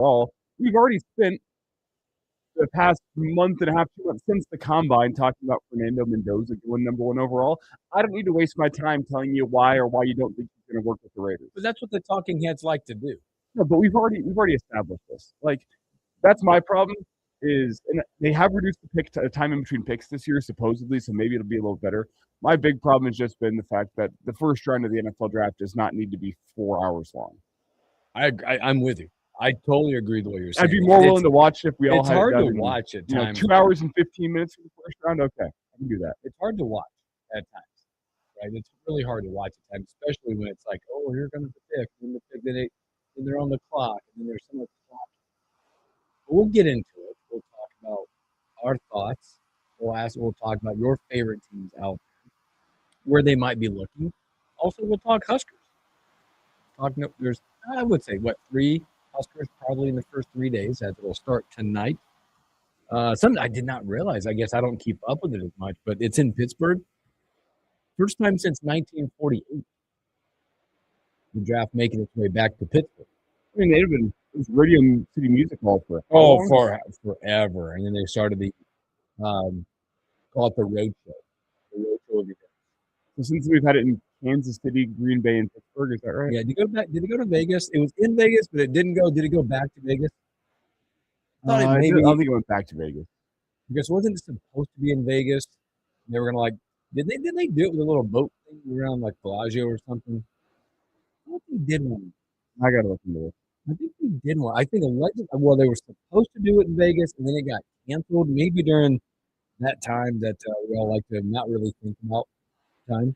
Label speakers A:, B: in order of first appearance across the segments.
A: overall. We've already spent the past month and a half, 2 months since the combine talking about Fernando Mendoza going number 1 overall. I don't need to waste my time telling you why or why you don't think he's going to work with the Raiders.
B: But that's what the talking heads like to do.
A: No, but we've already established this. Like, that's my problem. Is and they have reduced the pick time in between picks this year, supposedly, so maybe it'll be a little better. My big problem has just been the fact that the first round of the NFL draft does not need to be 4 hours long.
B: I'm with you. I totally agree the way you're saying.
A: I'd be more willing to watch if we all had it
B: hard
A: done
B: to
A: in,
B: watch at times.
A: 2 hours and 15 minutes for the first round. Okay, I can do that.
B: It's hard to watch at times, right? It's really hard to watch at times, especially when it's like, oh, here comes the pick, and the pick, then they're on the clock, and then there's so much clock. But we'll get into it. We'll talk about our thoughts. We'll talk about your favorite teams out there, where they might be looking. Also, we'll talk Huskers. There's, I would say, 3 Huskers probably in the first 3 days, as it'll start tonight. Something I did not realize. I guess I don't keep up with it as much, but it's in Pittsburgh. First time since 1948. The draft making its way back to Pittsburgh.
A: I mean, they've been Radio City Music Hall for
B: forever, and then they started the call it the Road Show. The Road Show of events.
A: So since we've had it in Kansas City, Green Bay, and Pittsburgh, is that right?
B: Yeah. Did it go to Vegas? It was in Vegas, but it didn't go. Did it go back to Vegas?
A: I don't think it went back to Vegas.
B: Because wasn't it supposed to be in Vegas? They were gonna did they do it with a little boat thing around like Bellagio or something? I don't think they did one.
A: I gotta look into it.
B: I think we did one. I think they were supposed to do it in Vegas, and then it got canceled. Maybe during that time that we all like to not really think about time.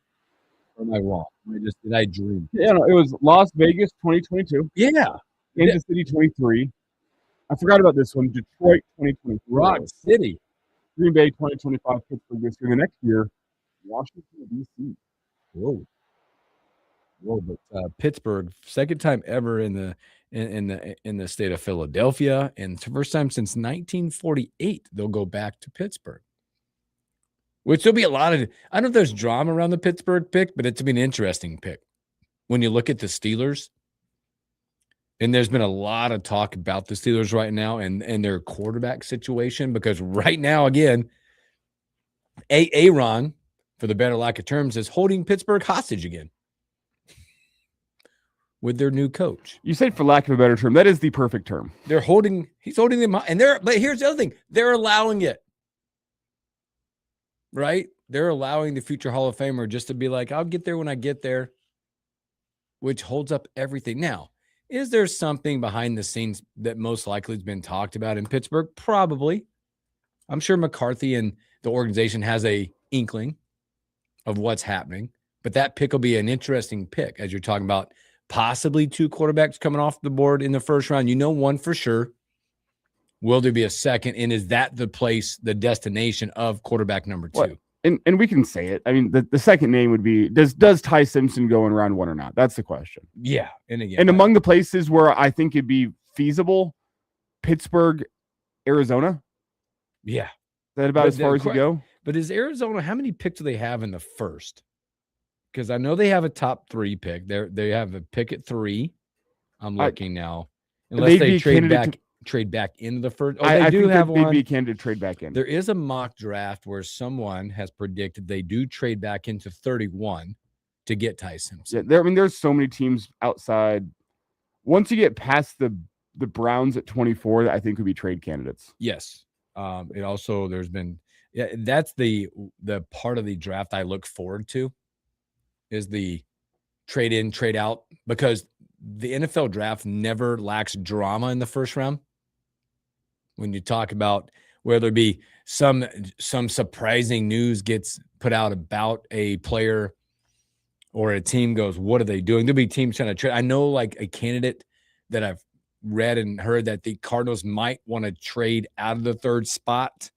B: Or am I wrong? Did I dream?
A: Yeah, no, it was Las Vegas 2022.
B: Yeah.
A: Kansas City 23. I forgot about this one. Detroit 2024.
B: Rock City.
A: Green Bay 2025. Pittsburgh this year. The next year, Washington D.C.
B: Whoa, but Pittsburgh, second time ever in the state of Philadelphia, and first time since 1948 they'll go back to Pittsburgh. Which there'll be a lot of, I don't know if there's drama around the Pittsburgh pick, but it's been an interesting pick. When you look at the Steelers, and there's been a lot of talk about the Steelers right now and their quarterback situation, because right now, again, Aaron, for the better lack of terms, is holding Pittsburgh hostage again with their new coach.
A: You said for lack of a better term. That is the perfect term.
B: He's holding them, and but here's the other thing. They're allowing it. Right? They're allowing the future Hall of Famer just to be like, I'll get there when I get there, which holds up everything. Now, is there something behind the scenes that most likely has been talked about in Pittsburgh? Probably. I'm sure McCarthy and the organization has a inkling of what's happening, but that pick will be an interesting pick as you're talking about possibly 2 quarterbacks coming off the board in the first round. You know one for sure. Will there be a second? And is that the place, the destination of quarterback number 2?
A: What? And we can say it. I mean, the second name would be, does Ty Simpson go in round 1 or not? That's the question.
B: Yeah.
A: And among the places where I think it'd be feasible, Pittsburgh, Arizona.
B: Yeah.
A: Is that about as far as you go?
B: But is Arizona, how many picks do they have in the first? Because I know they have a top 3 pick. They have a pick at 3. I'm looking now. Unless they trade back into the first. Oh,
A: I
B: do have one.
A: They'd be a candidate to trade back in.
B: There is a mock draft where someone has predicted they do trade back into 31 to get Ty Simpson.
A: Yeah, there's so many teams outside. Once you get past the Browns at 24, I think would be trade candidates.
B: Yes. It also, there's been, that's the part of the draft I look forward to is the trade in, trade out, because the NFL draft never lacks drama in the first round. When you talk about whether it be some surprising news gets put out about a player or a team goes, what are they doing? There'll be teams trying to trade. I know like a candidate that I've read and heard that the Cardinals might want to trade out of the 3rd spot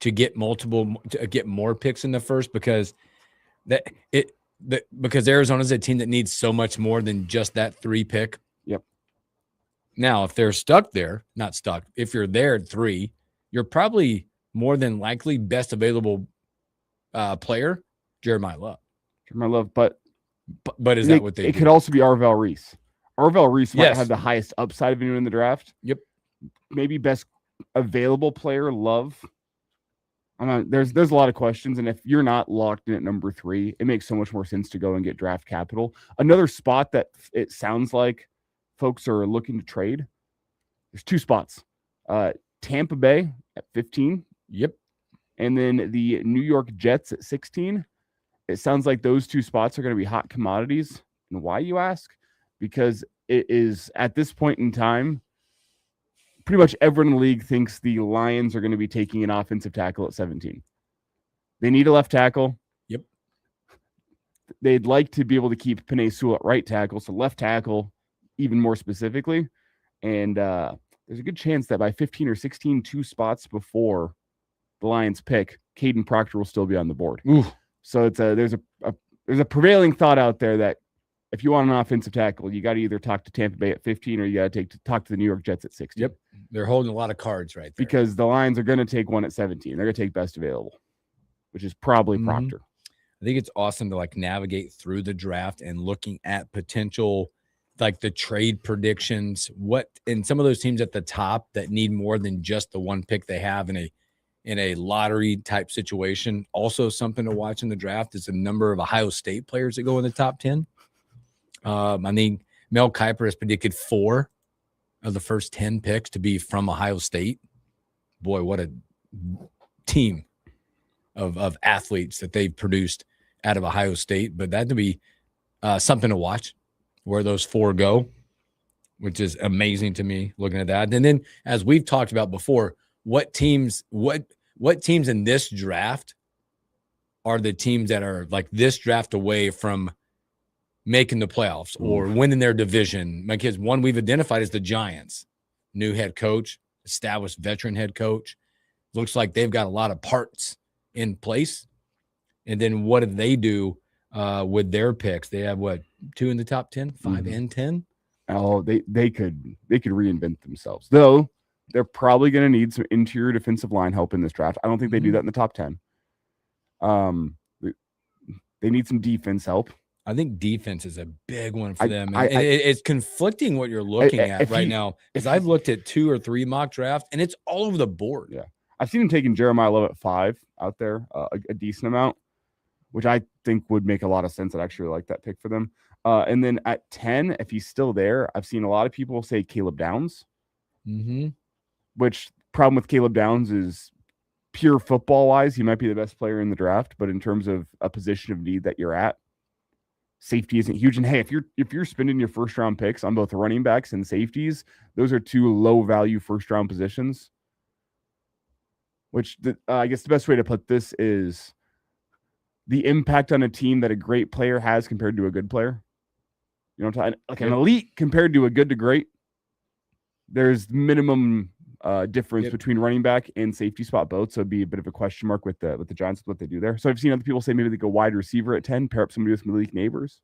B: to get more picks in the first, because because Arizona's a team that needs so much more than just that 3 pick.
A: Yep.
B: Now, if they're stuck there, not stuck, if you're there at 3, you're probably more than likely best available player, Jeremiah Love.
A: But
B: is that what they do?
A: It could also be Arvell Reese. Arvell Reese might
B: Yes.
A: have the highest upside of anyone in the draft.
B: Yep.
A: Maybe best available player, Love. I don't know, there's a lot of questions, and if you're not locked in at number 3, it makes so much more sense to go and get draft capital. Another spot that it sounds like folks are looking to trade. There's 2 spots. Tampa Bay at 15.
B: Yep.
A: And then the New York Jets at 16. It sounds like those 2 spots are going to be hot commodities. And why, you ask? Because it is, at this point in time, pretty much everyone in the league thinks the Lions are going to be taking an offensive tackle at 17. They need a left tackle.
B: Yep.
A: They'd like to be able to keep Penei Sewell at right tackle, so left tackle even more specifically. And there's a good chance that by 15 or 16, 2 spots before the Lions pick, Caden Proctor will still be on the board.
B: Ooh.
A: So it's there's a prevailing thought out there that if you want an offensive tackle, you got to either talk to Tampa Bay at 15 or you got to talk to the New York Jets at 16.
B: Yep. They're holding a lot of cards right there.
A: Because the Lions are going to take one at 17. They're going to take best available, which is probably Proctor.
B: I think it's awesome to navigate through the draft and looking at potential, the trade predictions, and some of those teams at the top that need more than just the one pick they have in a lottery type situation. Also something to watch in the draft is the number of Ohio State players that go in the top 10. I think Mel Kiper has predicted 4 of the first 10 picks to be from Ohio State. Boy, what a team of athletes that they've produced out of Ohio State. But that to be something to watch where those 4 go, which is amazing to me looking at that. And then, as we've talked about before, what teams in this draft are the teams that are this draft away from making the playoffs or winning their division? My kids, one we've identified is the Giants. New head coach, established veteran head coach. Looks like they've got a lot of parts in place. And then what do they do with their picks? They have 2 in the top 10, 5 and 10.
A: Oh, they could reinvent themselves. Though they're probably going to need some interior defensive line help in this draft. I don't think they do that in the top 10. They need some defense help.
B: I think defense is a big one for them. And it's conflicting what you're looking at right now, because I've looked at 2 or 3 mock drafts, and it's all over the board.
A: Yeah. I've seen him taking Jeremiah Love at 5 out there, a decent amount, which I think would make a lot of sense. I'd actually like that pick for them. And then at 10, if he's still there, I've seen a lot of people say Caleb Downs. Which problem with Caleb Downs is pure football-wise, he might be the best player in the draft, but in terms of a position of need that you're at, safety isn't huge. And hey, if you're spending your first round picks on both running backs and safeties, those are 2 low value first round positions. Which I guess the best way to put this is the impact on a team that a great player has compared to a good player. You know, an elite compared to a good to great. There's minimum difference between running back and safety spot both, so it'd be a bit of a question mark with the Giants with what they do there. So I've seen other people say maybe they go wide receiver at 10, pair up somebody with Malik Neighbors.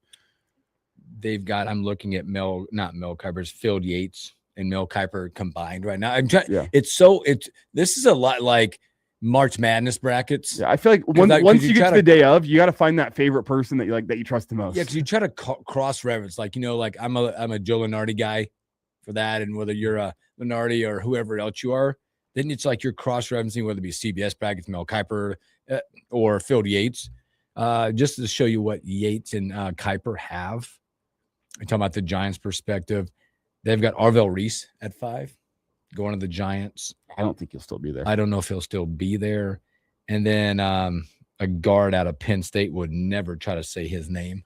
B: They've got, I'm looking at not Mel Kiper's, Phil Yates and Mel Kiper combined right now. This is a lot like March Madness brackets.
A: Yeah, I feel like once you get to the day of, you got to find that favorite person that you like, that you trust the most.
B: Yeah, because you try to cross reference, I'm a Joe Lunardi guy for that, and whether you're a Lunardi or whoever else you are, then it's like you're cross-referencing whether it be CBS brackets, Mel Kiper, or Phil Yates, just to show you what Yates and Kiper have. I'm talking about the Giants' perspective. They've got Arvell Reese at 5, going to the Giants.
A: I don't think he'll still be there.
B: I don't know if he'll still be there. And then a guard out of Penn State, would never try to say his name.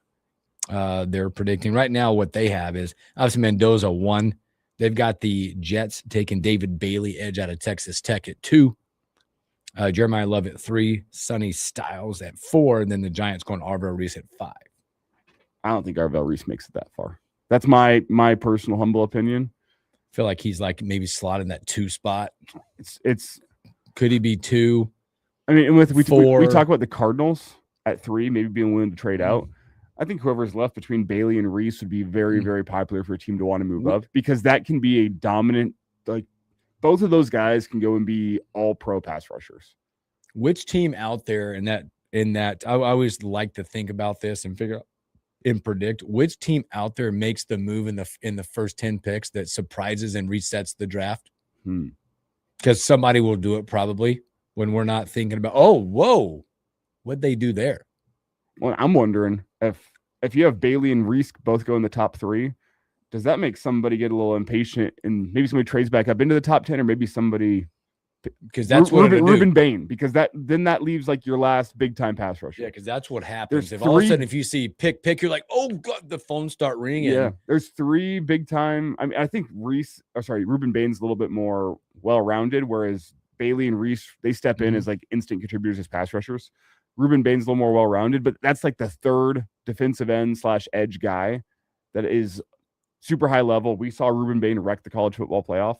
B: They're predicting right now what they have is obviously Mendoza 1. They've got the Jets taking David Bailey, edge out of Texas Tech, at 2. Jeremiah Love at 3. Sonny Styles at 4. And then the Giants going Arvell Reese at 5.
A: I don't think Arvell Reese makes it that far. That's my personal humble opinion.
B: I feel like he's maybe slotting that 2 spot.
A: It's
B: could he be 2?
A: I mean, we talk about the Cardinals at 3, maybe being willing to trade out. I think whoever's left between Bailey and Reese would be very, very popular for a team to want to move up, because that can be a dominant, both of those guys can go and be all pro pass rushers.
B: Which team out there in that I always like to think about this and figure out and predict which team out there makes the move in the first 10 picks that surprises and resets the draft? Because somebody will do it probably when we're not thinking about, oh, whoa, what'd they do there?
A: Well, I'm wondering if you have Bailey and Reese both go in the top 3, does that make somebody get a little impatient and maybe somebody trades back up into the top 10, or maybe somebody
B: because that's what
A: Ruben Bain, because that leaves like your last big time pass rusher.
B: Yeah, because that's what happens. All of a sudden, if you see pick, you're like, oh god, the phones start ringing.
A: Yeah, there's 3 big time. I mean, I think Ruben Bain's a little bit more well rounded, whereas Bailey and Reese, they step in as like instant contributors as pass rushers. Ruben Bain's a little more well rounded, but that's like the 3rd defensive end / edge guy that is super high level. We saw Ruben Bain wreck the college football playoff.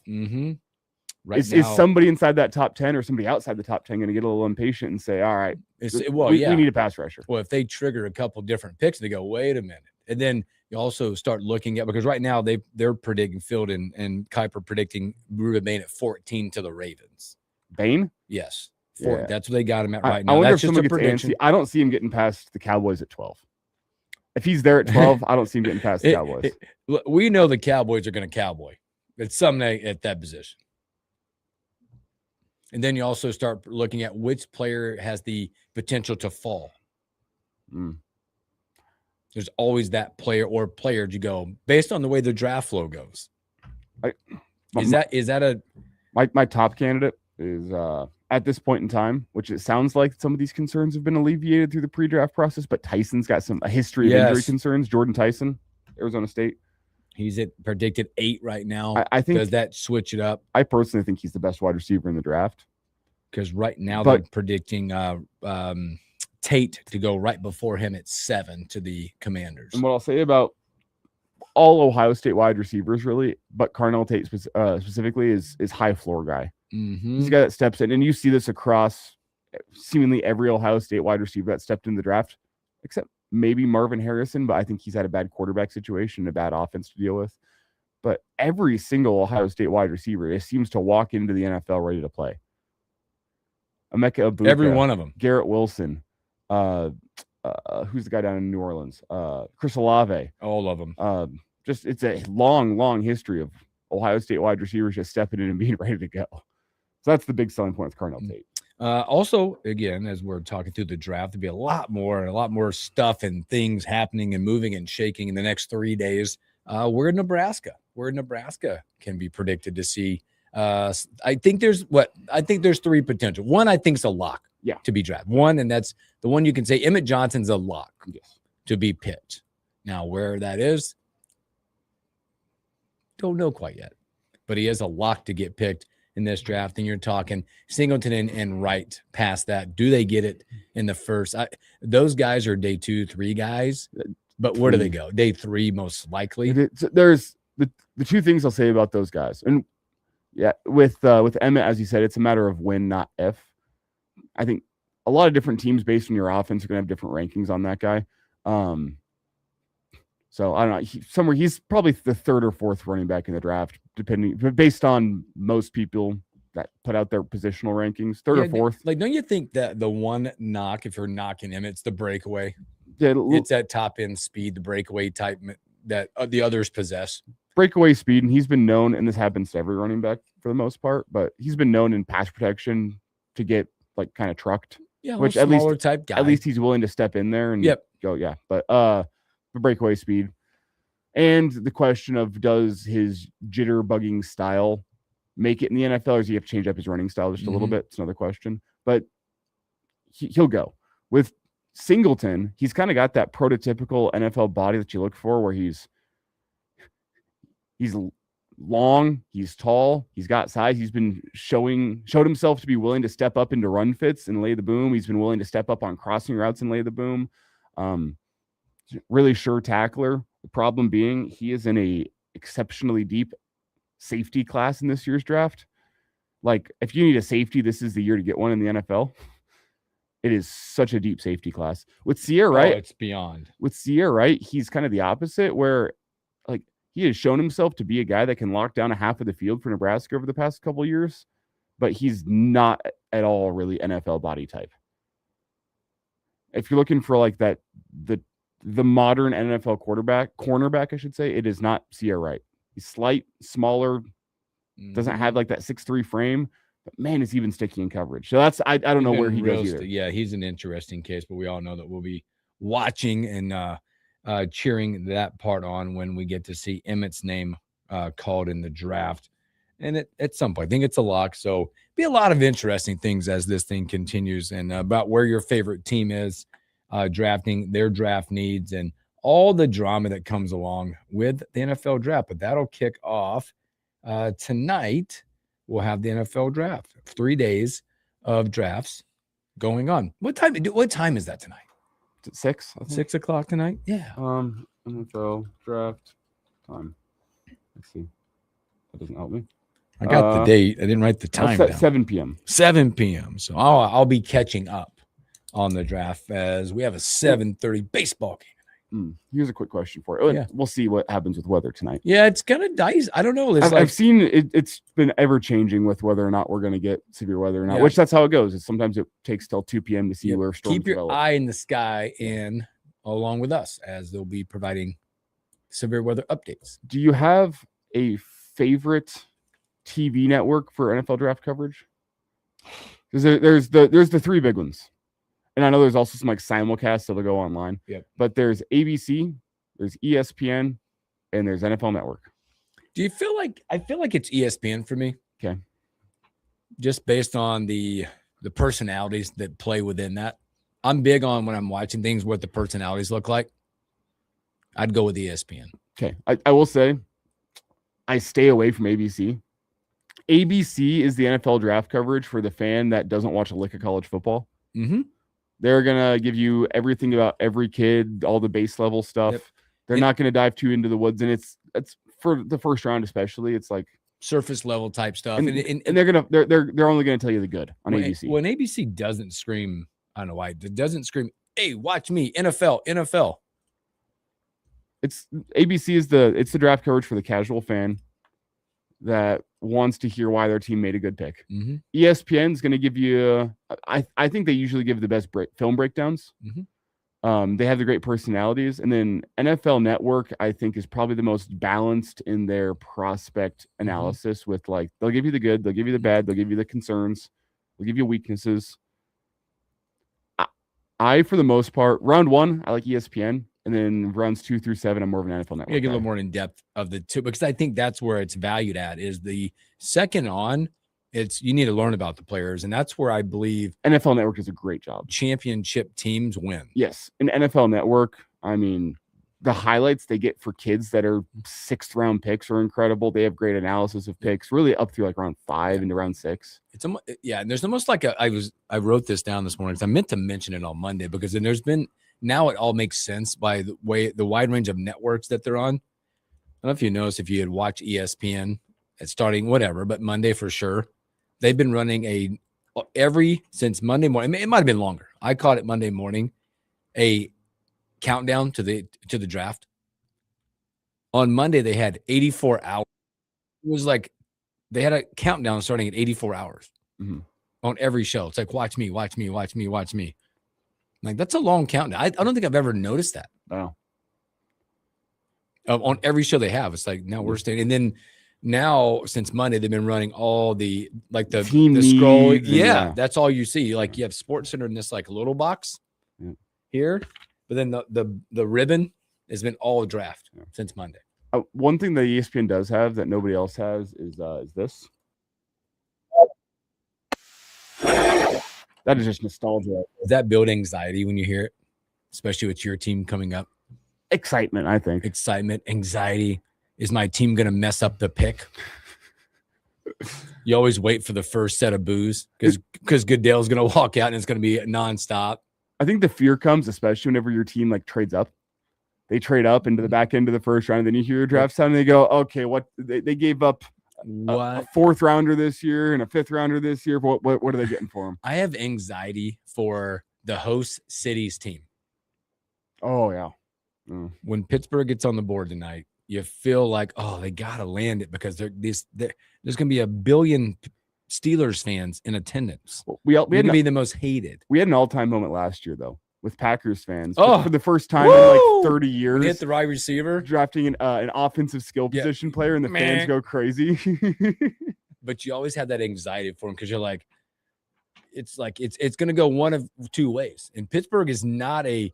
B: Right
A: is somebody inside that top 10 or somebody outside the top 10 going to get a little impatient and say, all right, we need a pass rusher?
B: Well, if they trigger a couple different picks, they go, wait a minute. And then you also start looking at, because right now they're predicting Field and Kuiper predicting Ruben Bain at 14 to the Ravens.
A: Bain?
B: Yes. That's what they got him at right now.
A: I wonder
B: that's
A: if
B: just a prediction.
A: I don't see him getting past the Cowboys at 12. If he's there at 12, I don't see him getting past the Cowboys.
B: We know the Cowboys are going to cowboy. It's something at that position. And then you also start looking at which player has the potential to fall. There's always that player or players you go based on the way the draft flow goes.
A: My top candidate is at this point in time, which it sounds like some of these concerns have been alleviated through the pre-draft process, but Tyson's got a history of injury concerns. Jordan Tyson, Arizona State.
B: He's at predicted 8 right now.
A: I think,
B: does that switch it up?
A: I personally think he's the best wide receiver in the draft.
B: Because right now they're predicting Tate to go right before him at 7 to the Commanders.
A: And what I'll say about all Ohio State wide receivers, really, but Carnell Tate specifically, is high floor guy. He's a guy that steps in, and you see this across seemingly every Ohio State wide receiver that stepped in the draft, except maybe Marvin Harrison, but I think he's had a bad quarterback situation, a bad offense to deal with. But every single Ohio State wide receiver seems to walk into the NFL ready to play. Emeka Egbuka,
B: every one of them.
A: Garrett Wilson, who's the guy down in New Orleans? Chris Olave.
B: All of them.
A: Just it's a long history of Ohio State wide receivers just stepping in and being ready to go. So that's the big selling point with Carnell Tate.
B: Also, again, as we're talking through the draft, there'll be a lot more stuff and things happening and moving and shaking in the next 3 days. We're in Nebraska. Can be predicted to see. I think there's 3 potential. One, I think is a lock to be drafted. One, and that's the one you can say Emmett Johnson's a lock to be picked. Now, where that is, don't know quite yet, but he is a lock to get picked in this draft. And you're talking Singleton and Wright past that. Do they get it in the first? Those guys are day 2, 3 guys, but where do they go? Day 3, most likely.
A: There's the 2 things I'll say about those guys. And with Emmett, as you said, it's a matter of when, not if. I think a lot of different teams based on your offense are going to have different rankings on that guy. So I don't know. He's probably the 3rd or 4th running back in the draft, but based on most people that put out their positional rankings, 3rd or 4th.
B: Like, don't you think that the one knock, if you're knocking him, it's the breakaway? It's that top end speed, the breakaway type that the others possess.
A: Breakaway speed, and he's been known, and this happens to every running back for the most part, but he's been known in pass protection to get like kind of trucked.
B: Yeah,
A: which at least he's willing to step in there and go. Yeah, but the breakaway speed, and the question of does his jitterbugging style make it in the NFL, or does he have to change up his running style just a little bit? It's another question, but he'll go. With Singleton, he's kind of got that prototypical NFL body that you look for, where he's long, he's tall, he's got size. He's been showed himself to be willing to step up into run fits and lay the boom. He's been willing to step up on crossing routes and lay the boom. Really sure tackler. The problem being he is in a exceptionally deep safety class in this year's draft. Like, if you need a safety, this is the year to get one in the NFL. It is such a deep safety class. With Sierra Wright,
B: it's beyond.
A: With Sierra Wright, he's kind of the opposite, where like he has shown himself to be a guy that can lock down a half of the field for Nebraska over the past couple of years, but he's not at all really NFL body type. If you're looking for like the the modern NFL cornerback, I should say, it is not C.R. Wright. He's slight, smaller, doesn't have like that 6'3" frame, but man, is even sticky in coverage. So that's I don't know where he goes either.
B: Yeah, he's an interesting case, but we all know that we'll be watching and cheering that part on when we get to see Emmett's name called in the draft. And at some point, I think it's a lock. So be a lot of interesting things as this thing continues, and about where your favorite team is drafting, their draft needs, and all the drama that comes along with the NFL draft. But that'll kick off tonight. We'll have the NFL draft. 3 days of drafts going on. What time is that tonight?
A: Is it 6?
B: 6 o'clock tonight? Yeah.
A: NFL draft time. Let's see. That doesn't help me.
B: I got the date. I didn't write the time down.
A: 7 p.m.
B: 7 p.m. So I'll be catching up on the draft as we have a 7:30 baseball game tonight.
A: Here's a quick question for you.
B: Yeah.
A: We'll see what happens with weather tonight.
B: Yeah, it's kind of dicey. I don't know.
A: I've seen it. It's been ever changing with whether or not we're going to get severe weather or not. Which that's how it goes. Sometimes it takes till 2 p.m. to see where storms
B: keep your
A: develop.
B: eye in the sky and along with us as they'll be providing severe weather updates.
A: Do you have a favorite TV network for NFL draft coverage? Because there's the 3 big ones, and I know there's also some like simulcasts, so they'll go online.
B: Yep.
A: But there's ABC, there's ESPN, and there's NFL Network.
B: Do you feel like I feel like it's ESPN for me?
A: Okay.
B: Just based on the personalities that play within that. I'm big on when I'm watching things what the personalities look like. I'd go with ESPN.
A: Okay. I will say I stay away from ABC. ABC is the NFL draft coverage for the fan that doesn't watch a lick of college football.
B: Mm-hmm.
A: They're going to give you everything about every kid, all the base level stuff.
B: Yep.
A: They're not going to dive too into the woods. And it's for the first round, especially, it's like
B: surface level type stuff.
A: And they're only going to tell you the good on ABC.
B: When ABC doesn't scream, I don't know why, it doesn't scream, hey, watch me, NFL.
A: It's ABC is it's the draft coverage for the casual fan that wants to hear why their team made a good pick.
B: Mm-hmm.
A: ESPN is going to give you, I think they usually give the best film breakdowns.
B: Mm-hmm.
A: They have the great personalities. And then NFL Network, I think, is probably the most balanced in their prospect analysis with like, they'll give you the good, they'll give you the bad, they'll give you the concerns, they'll give you weaknesses. I for the most part, round 1, I like ESPN. And then rounds 2 through 7, I'm more of an NFL Network.
B: Yeah, get a little more in depth of the two, because I think that's where it's valued at is the second on. You need to learn about the players, and that's where I believe
A: NFL Network does a great job.
B: Championship teams win.
A: Yes, in NFL Network, I mean, the highlights they get for kids that are 6th round picks are incredible. They have great analysis of picks, really up through like round 5 into round 6.
B: And there's almost like I wrote this down this morning because I meant to mention it on Monday because then there's been. Now it all makes sense by the wide range of networks that they're on. I don't know if you noticed if you had watched ESPN at starting whatever, but Monday for sure. They've been running since Monday morning. It might have been longer. I caught it Monday morning, a countdown to the draft. On Monday, they had 84 hours. It was like they had a countdown starting at 84 hours on every show. It's like, watch me, watch me, watch me, watch me. Like, that's a long countdown. I don't think I've ever noticed that.
A: Wow.
B: On every show they have. It's like, now we're staying. And then now, since Monday, they've been running all the scroll. Yeah, that's all you see. Like, you have Sports Center in this, like, little box here. But then the ribbon has been all draft since Monday.
A: One thing that ESPN does have that nobody else has is this. That is just nostalgia.
B: Does that build anxiety when you hear it, especially with your team coming up?
A: Excitement, I think.
B: Excitement, anxiety. Is my team going to mess up the pick? You always wait for the first set of boos because Goodell's going to walk out and it's going to be nonstop.
A: I think the fear comes, especially whenever your team like trades up. They trade up into the back end of the first round, and then you hear your draft sound, and they go, "Okay, what they gave up." A 4th rounder this year and a 5th rounder this year. What are they getting for him?
B: I have anxiety for the host city's team.
A: Oh, yeah.
B: When Pittsburgh gets on the board tonight, you feel like, oh, they got to land it because there's going to be a billion Steelers fans in attendance.
A: We had
B: to be the most hated.
A: We had an all-time moment last year, though, with Packers fans
B: Oh,
A: for the first time in
B: woo!
A: like 30
B: When
A: years.
B: you hit the right receiver,
A: Drafting an offensive skill
B: Yeah.
A: position player, and the fans
B: Meh.
A: go crazy.
B: but you always have that anxiety for him because you're like, it's going to go one of two ways. And Pittsburgh is not I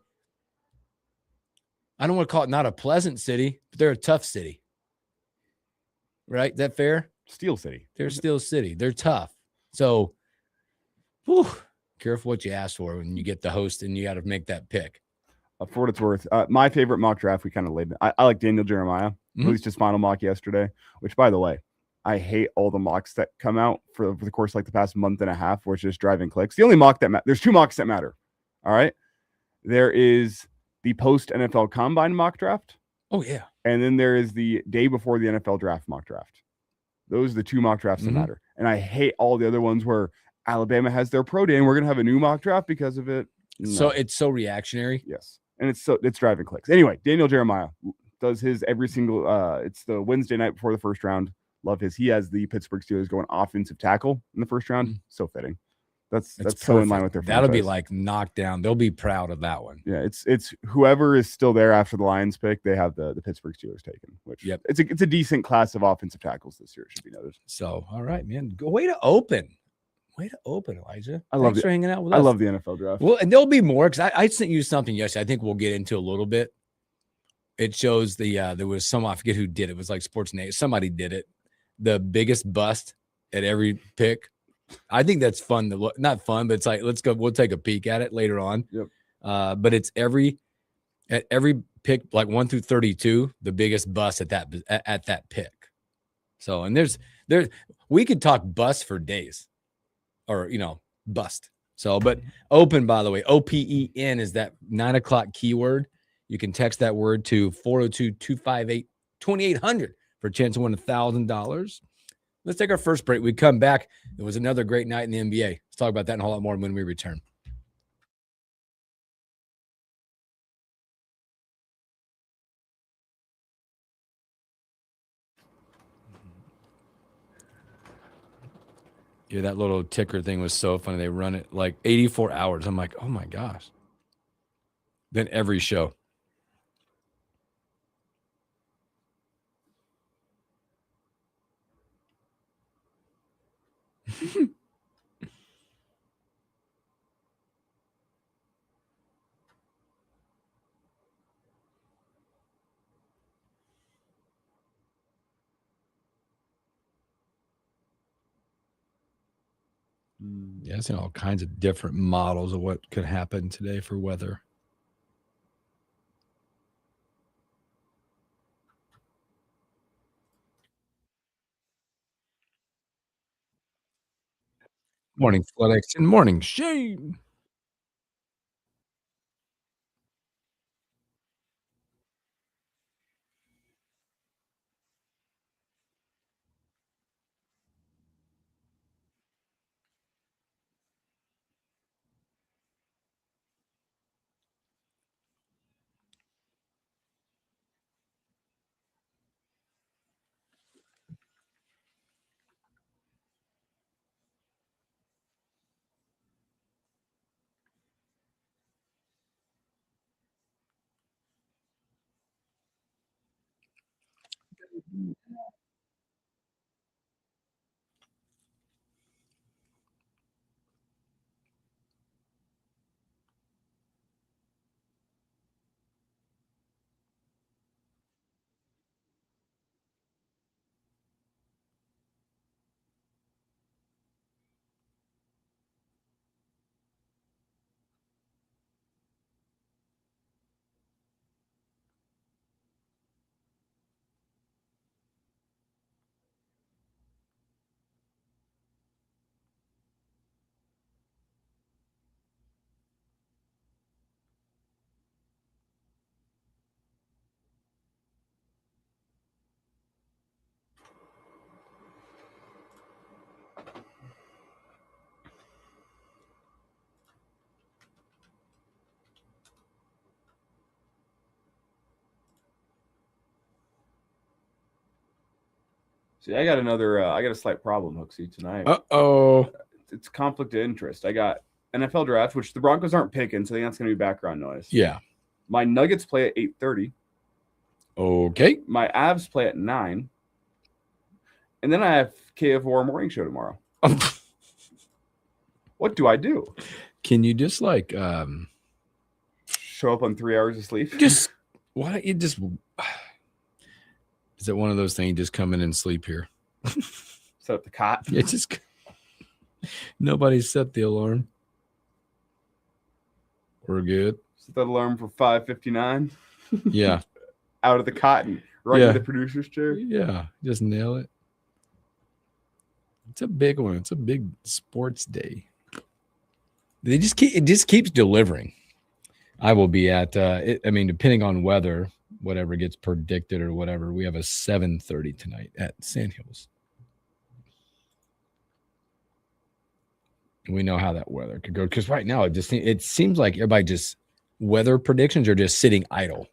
B: don't want to call it not a pleasant city, but they're a tough city. Right? Is that fair?
A: Steel City.
B: They're still city. They're tough. So, whew, careful what you ask for when you get the host and you got to make that pick.
A: For what it's worth, my favorite mock draft, we kind of laid it. I like Daniel Jeremiah, released his final mock yesterday, which, by the way, I hate all the mocks that come out for the course like the past month and a half, where it's just driving clicks. The only mock that there's two mocks that matter. All right. There is the post NFL combine mock draft.
B: Oh, yeah.
A: And then there is the day before the NFL draft mock draft. Those are the two mock drafts that matter. And I hate all the other ones where Alabama has their pro day and we're going to have a new mock draft because of it.
B: No. So it's so reactionary.
A: Yes. And it's driving clicks. Anyway, Daniel Jeremiah does his every single, it's the Wednesday night before the first round. Love his. He has the Pittsburgh Steelers going offensive tackle in the first round. So fitting. That's so in line with their franchise.
B: That'll be like knockdown. They'll be proud of that one.
A: Yeah, it's whoever is still there after the Lions pick, they have the Pittsburgh Steelers taken, which it's a decent class of offensive tackles this year, it should be noted.
B: So, all right, man. Way to open. Elijah.
A: Thanks
B: for hanging out with us.
A: I love the NFL draft.
B: Well, and there'll be more because I sent you something yesterday. I think we'll get into a little bit. It shows there was some, I forget who did it. It was like Sports Nation. Somebody did it. The biggest bust at every pick. I think that's fun to look. Not fun, but it's like, let's go. We'll take a peek at it later on.
A: Yep.
B: But it's every pick, like 1 through 32, the biggest bust at that pick. So, and we could talk bust for days, or bust. So, but open, by the way, OPEN is that 9 o'clock keyword. You can text that word to 402-258-2800 for a chance to win $1,000. Let's take our first break. We come back. It was another great night in the NBA. Let's talk about that and a whole lot more when we return. Yeah, that little ticker thing was so funny. They run it like 84 hours. I'm like, oh my gosh. Then every show. Yeah, I've seen all kinds of different models of what could happen today for weather. Morning, FloodX, and morning, Shane.
A: See, I got a slight problem, Hooksy, tonight.
B: Uh-oh.
A: It's conflict of interest. I got NFL draft, which the Broncos aren't picking, so I think that's going to be background noise.
B: Yeah.
A: My Nuggets play at 8:30.
B: Okay.
A: My Avs play at 9. And then I have KFOR morning show tomorrow. What do I do?
B: Can you just like
A: show up on 3 hours of sleep?
B: Just why don't you just is it one of those things? Just come in and sleep here.
A: Set up the cot.
B: Yeah, just nobody set the alarm. We're good.
A: Set that alarm for 5:59.
B: Yeah.
A: Out of the cot and right in the producer's chair.
B: Yeah, just nail it. It's a big one. It's a big sports day. It just keeps delivering. I will be at depending on weather, whatever gets predicted or whatever, we have a 7:30 tonight at Sandhills. We know how that weather could go because right now it seems like everybody just weather predictions are just sitting idle.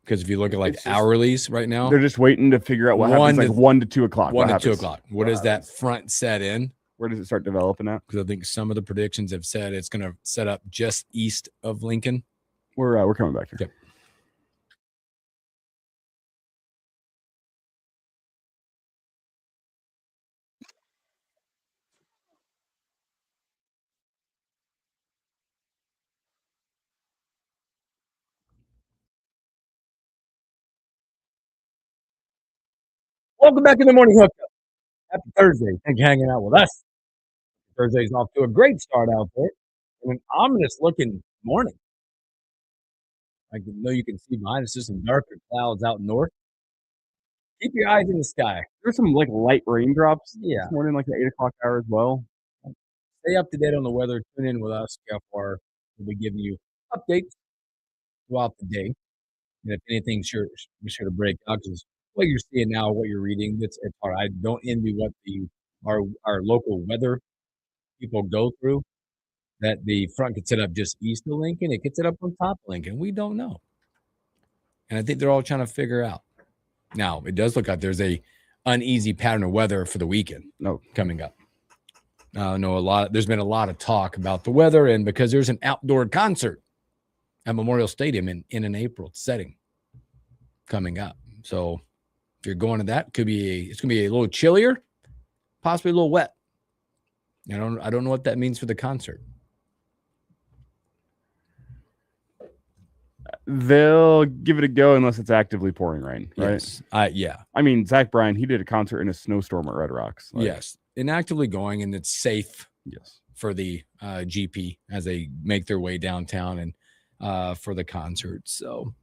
B: Because if you look at hourlies right now,
A: they're just waiting to figure out what happens 1 to 2 o'clock.
B: 1 to 2 o'clock. What does that front set in?
A: Where does it start developing at?
B: Because I think some of the predictions have said it's going to set up just east of Lincoln.
A: We're coming back here.
B: Yep. Welcome back to the morning hookup. Happy Thursday. Thanks for hanging out with us. Thursday's off to a great start out there. And an ominous looking morning. I know you can see behind us just some darker clouds out north. Keep your eyes in the sky.
A: There's some light raindrops
B: this
A: morning, the 8 o'clock hour as well.
B: Stay up to date on the weather. Tune in with us. KFR will be giving you updates throughout the day. And if anything, be sure to break out because what you're seeing now, what you're reading, it's hard. I don't envy what our local weather people go through. That the front could set up just east of Lincoln. It could set up on top of Lincoln. We don't know. And I think they're all trying to figure out. Now, it does look like there's a uneasy pattern of weather for the weekend coming up. I know there's been a lot of talk about the weather, and because there's an outdoor concert at Memorial Stadium in an April setting coming up. So if you're going to that, it's going to be a little chillier, possibly a little wet. I don't know what that means for the concert.
A: They'll give it a go unless it's actively pouring rain, right?
B: Yes. Yeah.
A: I mean, Zach Bryan, he did a concert in a snowstorm at Red Rocks.
B: Yes. And actively going, and it's safe.
A: Yes.
B: For the GP as they make their way downtown and for the concert. So,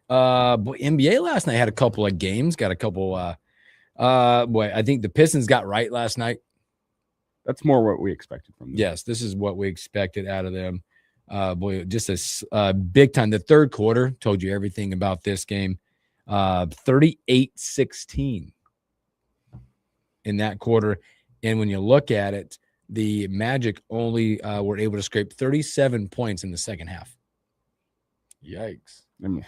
B: NBA last night had a couple of games. Got a couple. I think the Pistons got right last night.
A: That's more what we expected from them.
B: Yes, this is what we expected out of them. Just a big time. The third quarter told you everything about this game. 38-16 in that quarter. And when you look at it, the Magic only were able to scrape 37 points in the second half.
A: Yikes. I mean,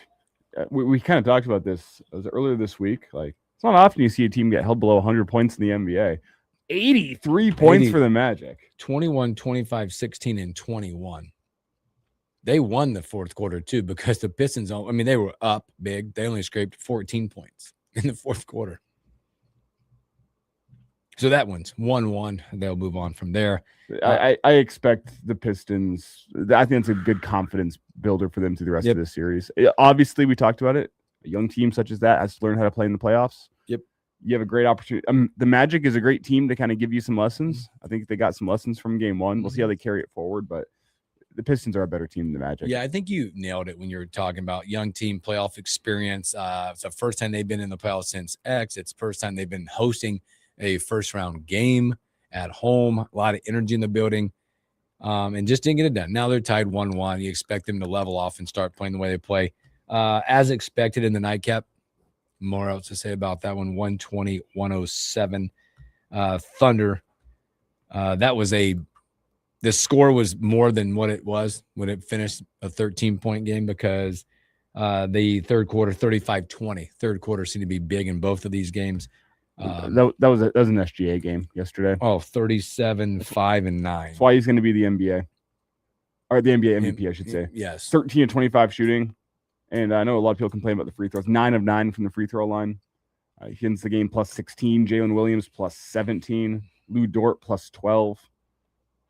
A: we kind of talked about this earlier this week. It's not often you see a team get held below 100 points in the NBA. 83 points for the Magic.
B: 21, 25, 16, and 21. They won the fourth quarter, too, because the Pistons, they were up big. They only scraped 14 points in the fourth quarter. So that one's 1-1. They'll move on from there.
A: I expect the Pistons. I think it's a good confidence builder for them through the rest of this series. Obviously, we talked about it. A young team such as that has to learn how to play in the playoffs.
B: Yep.
A: You have a great opportunity. The Magic is a great team to kind of give you some lessons. I think they got some lessons from game one. We'll see how they carry it forward, but the Pistons are a better team than the Magic.
B: Yeah, I think you nailed it when you were talking about young team playoff experience. It's the first time they've been in the playoffs since X. It's the first time they've been hosting a first-round game at home. A lot of energy in the building, and just didn't get it done. Now they're tied 1-1. You expect them to level off and start playing the way they play. As expected in the nightcap. More else to say about that one. 120-107. Thunder. The score was more than what it was when it finished a 13-point game because the third quarter, 35-20. Third quarter seemed to be big in both of these games.
A: That was an SGA game yesterday.
B: 37, 5, and 9.
A: That's why he's going to be the NBA. Or the NBA MVP, I should say.
B: Yes.
A: 13 and 25 shooting. And I know a lot of people complain about the free throws. 9 of 9 from the free throw line. He ends the game plus 16. Jalen Williams plus 17. Lou Dort plus 12.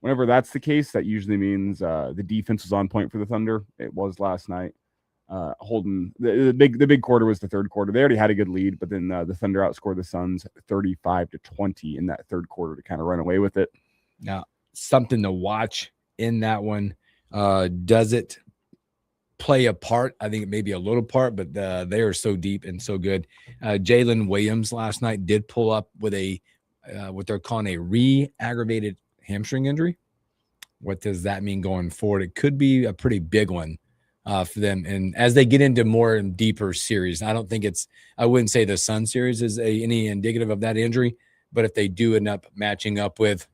A: Whenever that's the case, that usually means the defense was on point for the Thunder. It was last night. Holding the big quarter was the third quarter. They already had a good lead, but then the Thunder outscored the Suns 35-20 in that third quarter to kind of run away with it.
B: Now, something to watch in that one. Does it play a part? I think it may be a little part, but they are so deep and so good. Jalen Williams last night did pull up with what they're calling a re-aggravated hamstring injury. What does that mean going forward? It could be a pretty big one for them. And as they get into more and deeper series, I wouldn't say the Sun series is any indicative of that injury, but if they do end up matching up with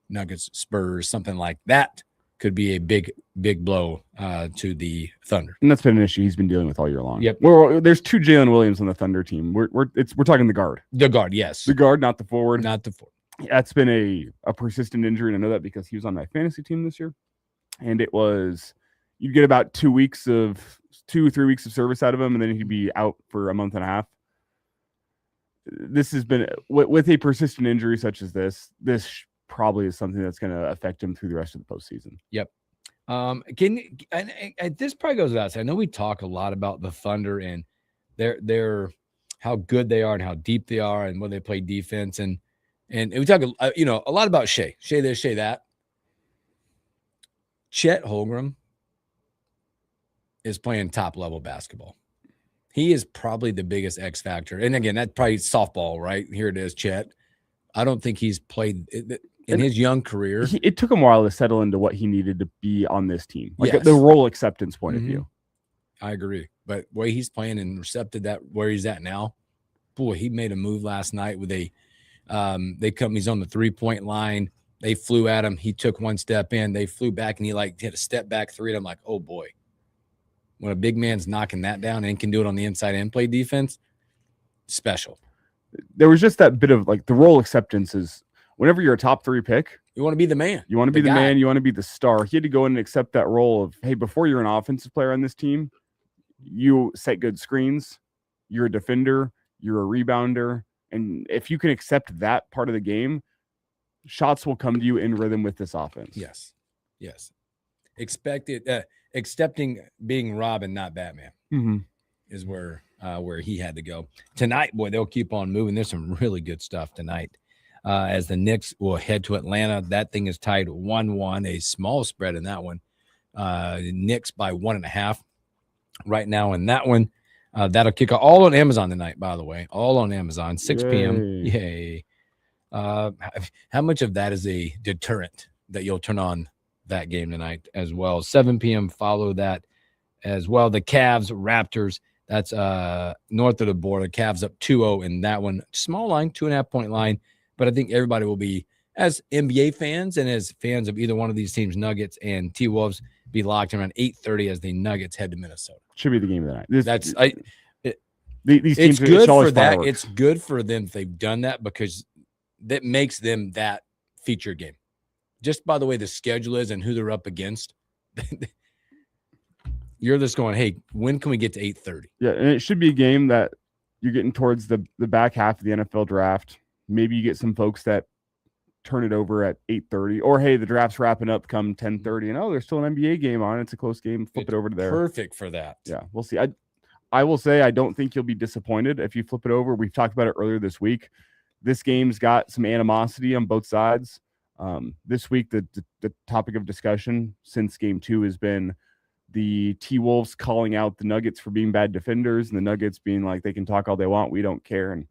B: Nuggets, Spurs, something like that, could be a big blow to the Thunder. And
A: that's been an issue he's been dealing with all year long.
B: Yep.
A: There's 2 Jalen Williams on the Thunder team. We're talking the guard.
B: The guard, yes.
A: The guard, not the forward.
B: Not the forward.
A: That's been a persistent injury, and I know that because he was on my fantasy team this year. And it was, you'd get about 2 or 3 weeks of service out of him, and then he'd be out for a month and a half. This has been, with a persistent injury such as this probably is something that's going to affect him through the rest of the postseason.
B: Yep. This probably goes without saying. I know we talk a lot about the Thunder and their how good they are and how deep they are and when they play defense and we talk a lot about Shea this, Shea that. Chet Holmgren is playing top level basketball. He is probably the biggest X factor. And again, that's probably softball, right? Here it is, Chet. I don't think he's played in his young career.
A: It took him a while to settle into what he needed to be on this team, like
B: yes.
A: The role acceptance point of view.
B: I agree, but the way he's playing and accepted that where he's at now, boy, he made a move last night with he's on the 3-point line. They flew at him. He took one step in. They flew back and he hit a step back 3. And I'm like, oh boy, when a big man's knocking that down and can do it on the inside and play defense, special.
A: There was just that bit of the role acceptance is whenever you're a top 3 pick,
B: you want to be the man.
A: You want to be the man. You want to be the star. He had to go in and accept that role of, hey, before you're an offensive player on this team, you set good screens, you're a defender, you're a rebounder. And if you can accept that part of the game, shots will come to you in rhythm with this offense.
B: Yes. Accepting being Robin, not Batman, is where he had to go. Tonight, boy, they'll keep on moving. There's some really good stuff tonight. As the Knicks will head to Atlanta. That thing is tied 1-1, a small spread in that one. Knicks by 1.5 right now in that one. That'll kick off all on Amazon tonight, by the way. All on Amazon, 6 p.m. Yay. How much of that is a deterrent that you'll turn on that game tonight as well? 7 p.m. follow that as well. The Cavs, Raptors, that's north of the border. Cavs up 2-0 in that one. Small line, 2.5-point line. But I think everybody will be, as NBA fans and as fans of either one of these teams, Nuggets and T-Wolves, be locked around 8:30 as the Nuggets head to Minnesota.
A: Should be the game of the night.
B: These teams, it's good for that. Fireworks. It's good for them if they've done that because that makes them that feature game. Just by the way the schedule is and who they're up against, you're just going, hey, when can we get to 8:30?
A: Yeah, and it should be a game that you're getting towards the back half of the NFL draft. Maybe you get some folks that turn it over at 8:30, or hey, the draft's wrapping up come 10:30, and there's still an NBA game on. It's a close game. Flip it over to there.
B: Perfect for that.
A: Yeah, we'll see. I will say I don't think you'll be disappointed if you flip it over. We've talked about it earlier this week. This game's got some animosity on both sides. This week, the topic of discussion since game 2 has been the T-Wolves calling out the Nuggets for being bad defenders, and the Nuggets being like, they can talk all they want, we don't care. And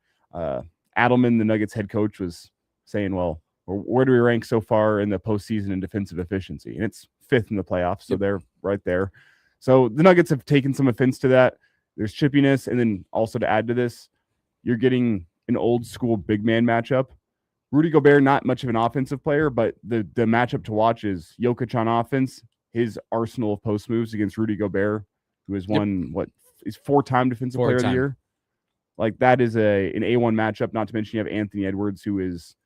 A: Adelman, the Nuggets head coach, was saying, well, where do we rank so far in the postseason in defensive efficiency? And it's 5th in the playoffs, so they're right there. So the Nuggets have taken some offense to that. There's chippiness, and then also to add to this, you're getting an old school big man matchup. Rudy Gobert, not much of an offensive player, but the matchup to watch is Jokic on offense, his arsenal of post moves against Rudy Gobert, who has won, he's 4-time defensive player of the year. Like that is an A1 matchup. Not to mention you have Anthony Edwards, who is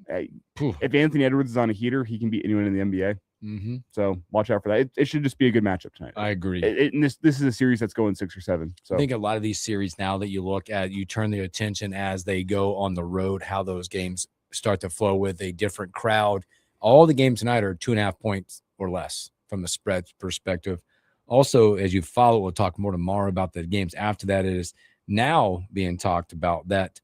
A: if Anthony Edwards is on a heater, he can beat anyone in the NBA.
B: Mm-hmm.
A: So watch out for that. It should just be a good matchup tonight.
B: I agree.
A: And this is a series that's going 6 or 7. So
B: I think a lot of these series now that you look at, you turn the attention as they go on the road, how those games start to flow with a different crowd. All the games tonight are 2.5 points or less from the spread perspective. Also, as you follow, we'll talk more tomorrow about the games after that. It is now being talked about that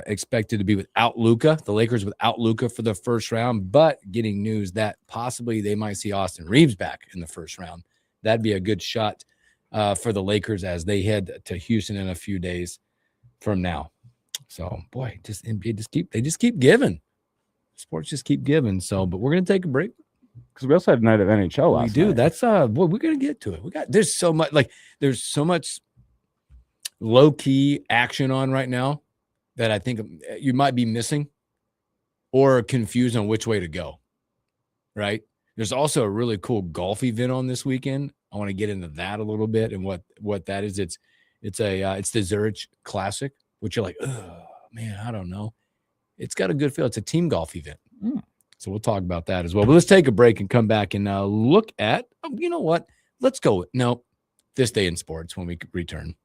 B: expected to be without Luka, the Lakers without Luka for the first round, but getting news that possibly they might see Austin Reeves back in the first round. That'd be a good shot for the Lakers as they head to Houston in a few days from now. So, boy, NBA just keep giving. Sports just keep giving. So, but we're gonna take a break
A: because we also had a night of NHL last
B: We do.
A: night.
B: That's well, we're gonna get to it. There's so much low key action on right now that I think you might be missing or confused on which way to go. Right? There's also a really cool golf event on this weekend. I want to get into that a little bit and what that is. It's the Zurich Classic, which you're like, oh man, I don't know. It's got a good feel. It's a team golf event. So we'll talk about that as well. But let's take a break and come back and look at, you know what? Let's go. No, this day in sports when we return.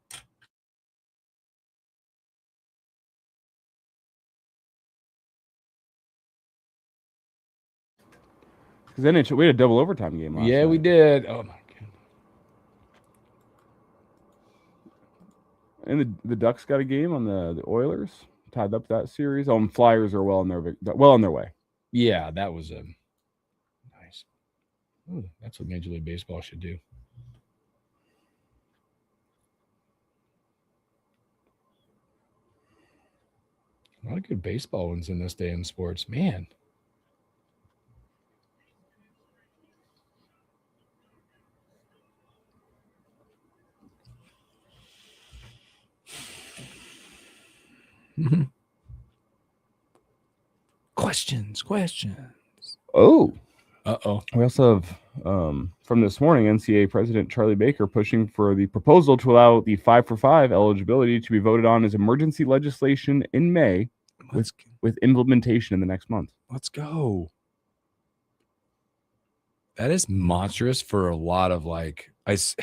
A: Because then we had a double overtime game last night.
B: We did. Oh, my God.
A: And the Ducks got a game on the Oilers. Tied up that series. Flyers are well on their way.
B: Yeah, that was a nice. Ooh, that's what Major League Baseball should do. A lot of good baseball ones in this day in sports, man. Mm-hmm. Questions.
A: Oh.
B: Uh-oh.
A: We also have, from this morning, NCAA President Charlie Baker pushing for the proposal to allow the 5-for-5 eligibility to be voted on as emergency legislation in May with implementation in the next month.
B: Let's go. That is monstrous for a lot of I guess.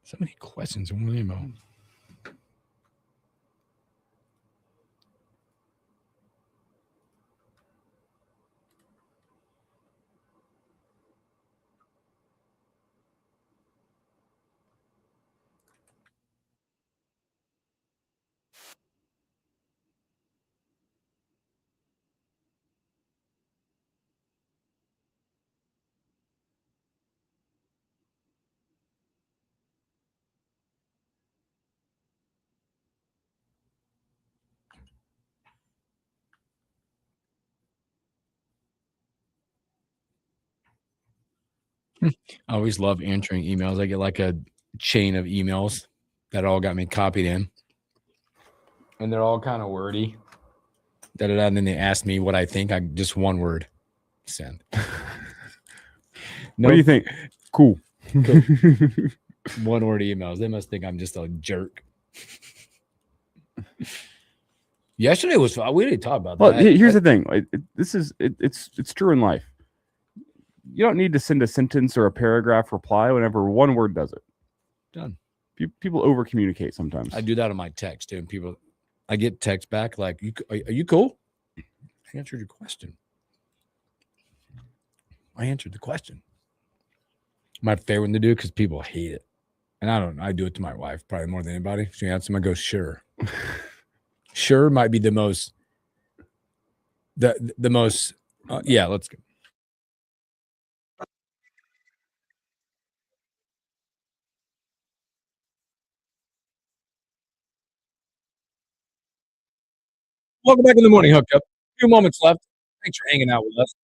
B: So many questions in one email. I always love answering emails. I get like a chain of emails that all got me copied in. And they're all kind of wordy. And then they ask me what I think. Just one word. Send.
A: What do you think? Cool.
B: One word emails. They must think I'm just a jerk. Yesterday was fun. We didn't talk about that.
A: Well, here's the thing. It's true in life. You don't need to send a sentence or a paragraph reply whenever one word does it.
B: Done.
A: People over communicate sometimes.
B: I do that on my text too. And I get text back like, are you cool? I answered your question. I answered the question. My favorite one to do because people hate it. And I do it to my wife probably more than anybody. She answers, I go, sure. Sure might be the most, the most, yeah, let's go. Welcome back in the morning, Hookup. A few moments left. Thanks for hanging out with us.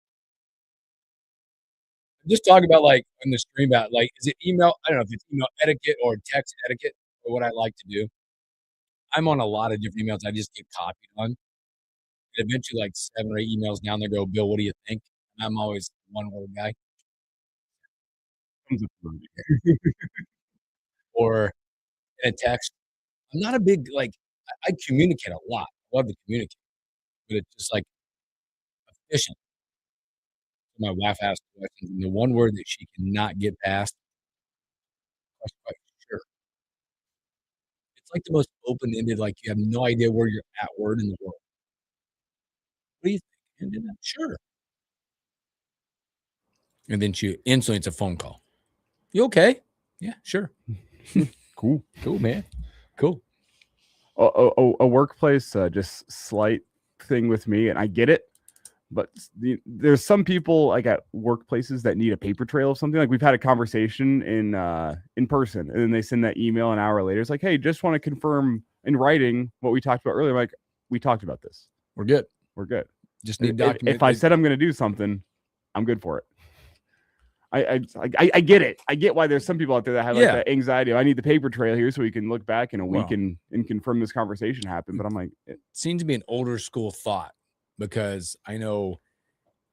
B: Just talk about in the stream about is it email? I don't know if it's email etiquette or text etiquette what I like to do, I'm on a lot of different emails I just get copied on. And eventually, like 7 or 8 emails down there go, "Bill, what do you think?" And I'm always one word guy.
A: Comes with movie.
B: Or in a text. I'm not a big like I communicate a lot. I love to communicate, but it's just like efficient. My wife asks questions, and the one word that she cannot get past, "Quite sure." It's like the most open-ended, like you have no idea where you're at word in the world. "What do you think? Can I do that?" "Sure." And then she instantly it's a phone call. "You okay?" "Yeah, sure."
A: Cool.
B: "Cool, man. Cool."
A: A workplace just slight thing with me, and I get it. But there's some people like at workplaces that need a paper trail of something. Like we've had a conversation in person, and then they send that email an hour later. It's like, hey, just want to confirm in writing what we talked about earlier. I'm like, we talked about this.
B: "We're good.
A: We're good.
B: Just need document."
A: If I said I'm going to do something, I'm good for it. I get it. I get why there's some people out there that have like that anxiety. I need the paper trail here so we can look back in a week and confirm this conversation happened. But I'm like,
B: it seems to be an older school thought because I know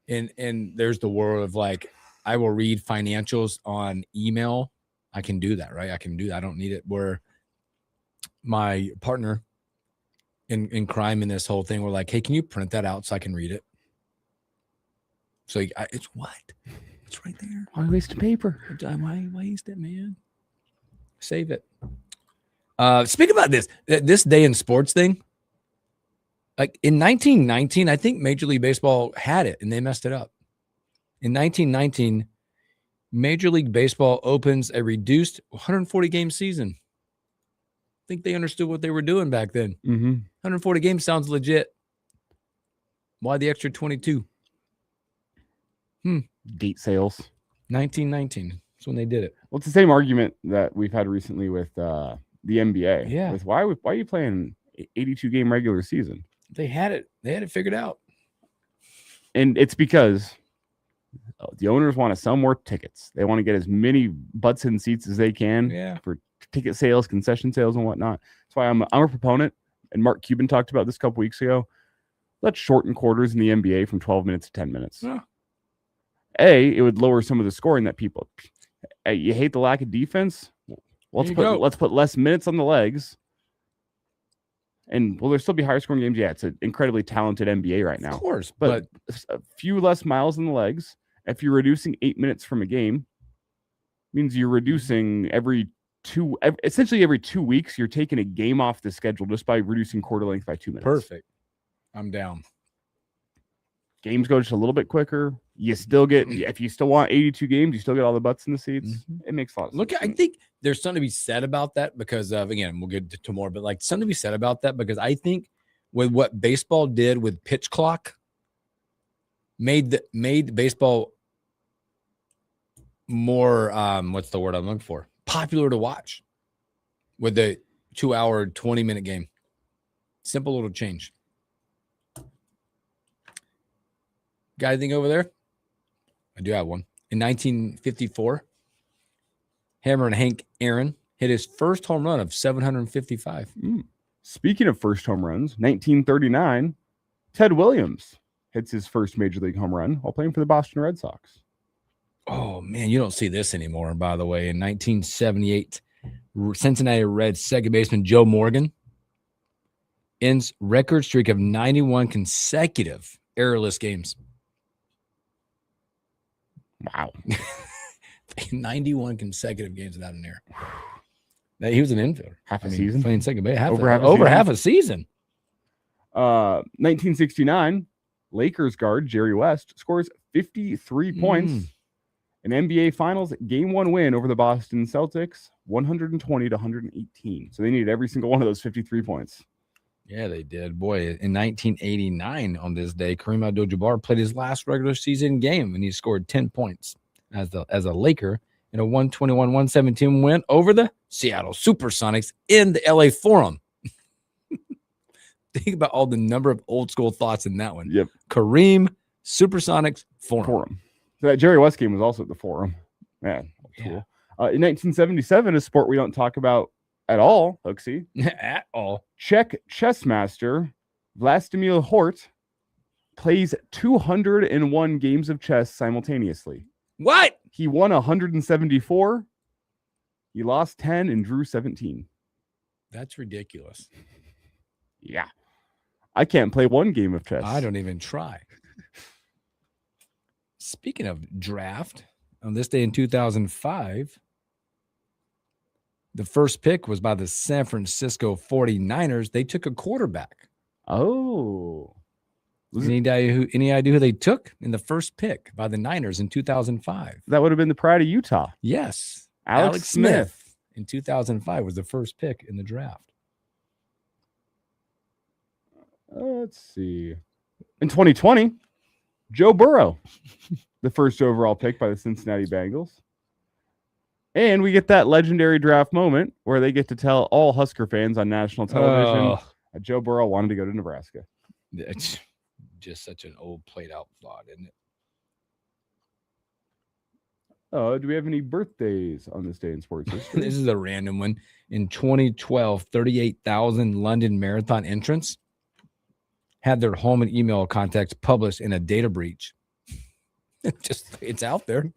B: and there's the world of like I will read financials on email. I can do that, right? I can do that. I don't need it. Where my partner in crime in this whole thing, we're like, hey, can you print that out so I can read it? So it's what? It's right there.
A: Why waste paper?
B: Why waste it, man? Save it. Speak about this day in sports thing. Like in 1919, I think Major League Baseball had it and they messed it up. In 1919, Major League Baseball opens a reduced 140 game season. I think they understood what they were doing back then. 140 games sounds legit. Why the extra 22?
A: Gate sales.
B: 1919. That's when they did it.
A: Well, it's the same argument that we've had recently with the NBA.
B: Yeah.
A: With why are you playing 82 game regular season?
B: They had it figured out.
A: And it's because the owners want to sell more tickets. They want to get as many butts in seats as they can for ticket sales, concession sales, and whatnot. That's why I'm a proponent. And Mark Cuban talked about this a couple weeks ago. Let's shorten quarters in the NBA from 12 minutes to 10 minutes.
B: Yeah.
A: It would lower some of the scoring that people. You hate the lack of defense? Let's put less minutes on the legs. And will there still be higher scoring games? Yeah, it's an incredibly talented NBA right now.
B: Of course,
A: but a few less miles on the legs. If you're reducing 8 minutes from a game, means you're reducing essentially every 2 weeks, you're taking a game off the schedule just by reducing quarter length by 2 minutes.
B: Perfect. I'm down.
A: Games go just a little bit quicker. You still get, if you still want 82 games, you still get all the butts in the seats. It makes a lot of sense.
B: I think there's something to be said about that because of, again, we'll get to more, but like something to be said about that because I think with what baseball did with pitch clock made baseball more, what's the word I'm looking for? Popular to watch with the 2 hour, 20-minute game. Simple little change. Got anything over there? I do have one. In 1954, Hammer and Hank Aaron hit his first home run of 755.
A: Speaking of first home runs, 1939, Ted Williams hits his first major league home run while playing for the Boston Red Sox.
B: Oh, man, you don't see this anymore, by the way. In 1978, Cincinnati Reds second baseman Joe Morgan ends record streak of 91 consecutive errorless games.
A: Wow.
B: 91 consecutive games without an error. He was an infielder.
A: Half a season?
B: Playing second base.
A: Over
B: half a season.
A: 1969, Lakers guard Jerry West scores 53 points. An NBA Finals Game 1 win over the Boston Celtics, 120-118. So they needed every single one of those 53 points.
B: Yeah, they did. Boy, in 1989 on this day, Kareem Abdul-Jabbar played his last regular season game, and he scored 10 points as a Laker in a 121-117 win over the Seattle Supersonics in the LA Forum. Think about all the number of old school thoughts in that one.
A: Yep.
B: Kareem, Supersonics, Forum.
A: So that Jerry West game was also at the Forum. Man, cool. In 1977, a sport we don't talk about at all, Hooksy.
B: At all.
A: Czech chess master Vladimir Hort plays 201 games of chess simultaneously.
B: What?
A: He won 174. He lost 10 and drew 17.
B: That's ridiculous.
A: Yeah. I can't play one game of chess.
B: I don't even try. Speaking of draft, on this day in 2005, the first pick was by the San Francisco 49ers. They took a quarterback.
A: Oh.
B: Any idea who they took in the first pick by the Niners in 2005?
A: That would have been the pride of Utah.
B: Yes.
A: Alex Smith
B: in 2005 was the first pick in the draft.
A: Let's see. In 2020, Joe Burrow, the first overall pick by the Cincinnati Bengals. And we get that legendary draft moment where they get to tell all Husker fans on national television that Joe Burrow wanted to go to Nebraska.
B: It's just such an old played-out thought, isn't it?
A: Do we have any birthdays on this day in sports history?
B: This is a random one. In 2012, 38,000 London Marathon entrants had their home and email contacts published in a data breach. It's out there.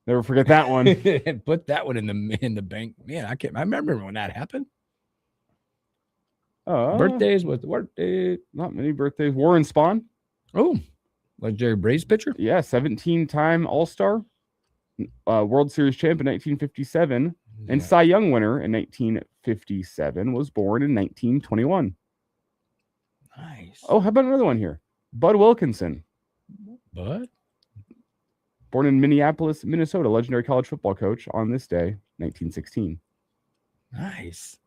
A: Never forget that one.
B: And put that one in the bank. Man, I remember when that happened. Birthdays with the birthday.
A: Not many birthdays. Warren Spahn.
B: Oh, legendary Braves pitcher.
A: Yeah, 17-time All-Star, World Series champ in 1957, and Cy Young winner in 1957. Was born in 1921.
B: Nice.
A: Oh, how about another one here? Bud Wilkinson.
B: Bud?
A: Born in Minneapolis, Minnesota, legendary college football coach on this day, 1916.
B: Nice.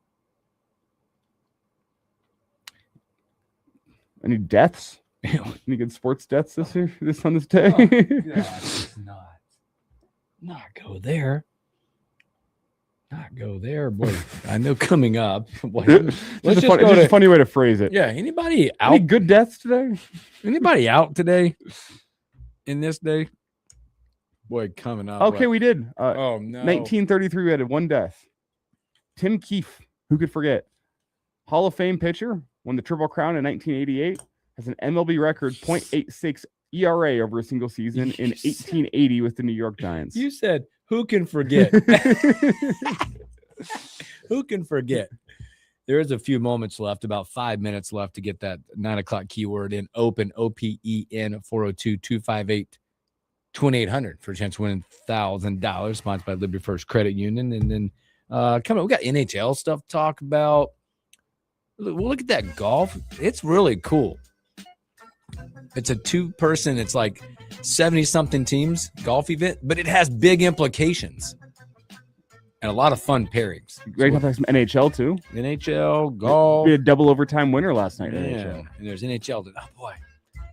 A: Any deaths? Any good sports deaths this year? On this day?
B: Oh, God, not go there. Not go there, boy. I know coming up. Boy,
A: It's a funny way to phrase it.
B: Yeah. Anybody out?
A: Any good deaths today?
B: Anybody out today? In this day? Boy, coming up.
A: Okay, we did.
B: Oh no.
A: 1933, we had one death. Tim Keefe, who could forget? Hall of Fame pitcher, won the Triple Crown in 1988, has an MLB record .86 ERA over a single season in 1880 with the New York Giants.
B: You said, who can forget? Who can forget? There is a few moments left, about 5 minutes left to get that 9 o'clock keyword in. Open, OPEN, 402-258-2800 for a chance to win $1,000, sponsored by Liberty First Credit Union. And then coming up, we got NHL stuff to talk about. We'll look at that golf. It's really cool. It's a two-person, it's like 70-something teams golf event, but it has big implications and a lot of fun pairings.
A: Great to have some NHL too.
B: NHL, golf.
A: We had a double overtime winner last night.
B: Yeah.
A: NHL.
B: And there's NHL. Oh, boy.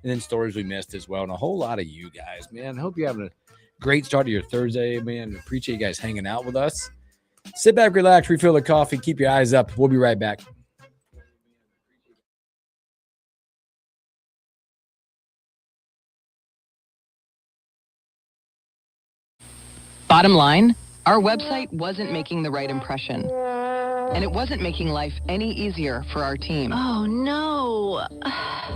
B: And then stories we missed as well. And a whole lot of you guys, man. I hope you're having a great start to your Thursday, man. Appreciate you guys hanging out with us. Sit back, relax, refill the coffee, keep your eyes up. We'll be right back.
C: Bottom line, our website wasn't making the right impression. And it wasn't making life any easier for our team.
D: Oh, no.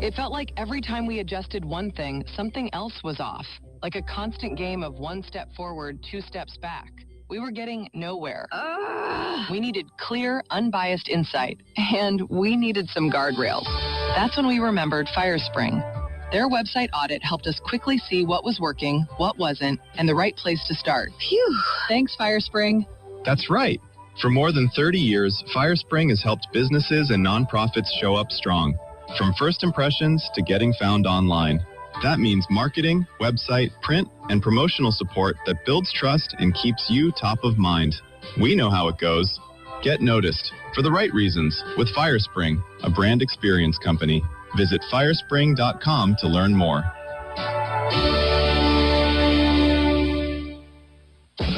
C: It felt like every time we adjusted one thing, something else was off. Like a constant game of 1 step forward, 2 steps back. We were getting nowhere. We needed clear, unbiased insight. And we needed some guardrails. That's when we remembered Firespring. Their website audit helped us quickly see what was working, what wasn't, and the right place to start.
D: Phew.
C: Thanks, Firespring.
E: That's right. For more than 30 years, Firespring has helped businesses and nonprofits show up strong. From first impressions to getting found online. That means marketing, website, print, and promotional support that builds trust and keeps you top of mind. We know how it goes. Get noticed for the right reasons with Firespring, a brand experience company. Visit firespring.com to learn more.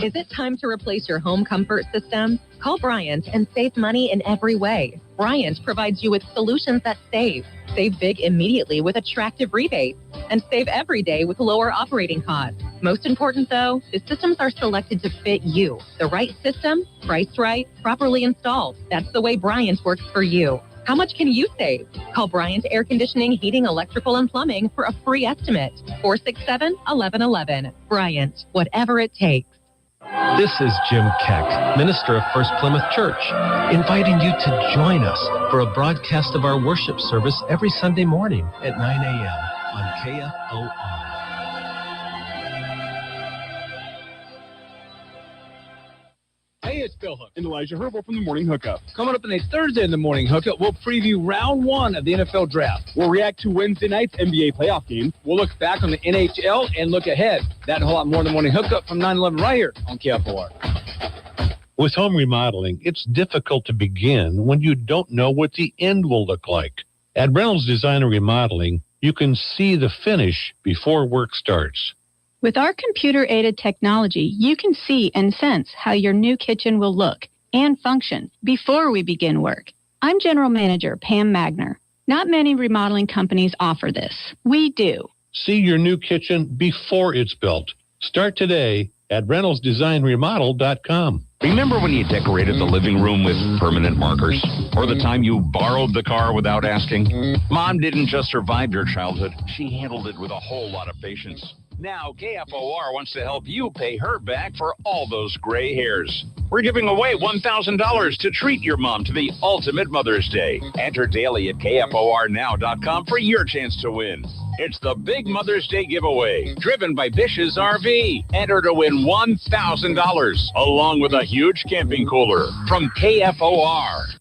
F: Is it time to replace your home comfort system? Call Bryant and save money in every way. Bryant provides you with solutions that save. Save big immediately with attractive rebates, and save every day with lower operating costs. Most important, though, the systems are selected to fit you. The right system, priced right, properly installed. That's the way Bryant works for you. How much can you save? Call Bryant Air Conditioning, Heating, Electrical, and Plumbing for a free estimate. 467-1111. Bryant, whatever it takes.
D: This is Jim Keck, minister of First Plymouth Church, inviting you to join us for a broadcast of our worship service every Sunday morning at 9 a.m. on KFOR.
B: Hey, it's Bill Hook
A: And Elijah Herbal from the Morning Hookup.
B: Coming up on a Thursday in the Morning Hookup, we'll preview round 1 of the NFL Draft.
A: We'll react to Wednesday night's NBA playoff game.
B: We'll look back on the NHL and look ahead. That and a whole lot more in the Morning Hookup from 9/11 right here on KFOR.
G: With home remodeling, it's difficult to begin when you don't know what the end will look like. At Reynolds Design and Remodeling, you can see the finish before work starts.
H: With our computer-aided technology, you can see and sense how your new kitchen will look and function before we begin work. I'm General Manager Pam Magner. Not many remodeling companies offer this. We do.
G: See your new kitchen before it's built. Start today at ReynoldsDesignRemodel.com.
I: Remember when you decorated the living room with permanent markers? Or the time you borrowed the car without asking? Mom didn't just survive your childhood, she handled it with a whole lot of patience. Now, KFOR wants to help you pay her back for all those gray hairs. We're giving away $1,000 to treat your mom to the ultimate Mother's Day. Enter daily at KFORnow.com for your chance to win. It's the Big Mother's Day giveaway, driven by Bish's RV. Enter to win $1,000, along with a huge camping cooler from KFOR.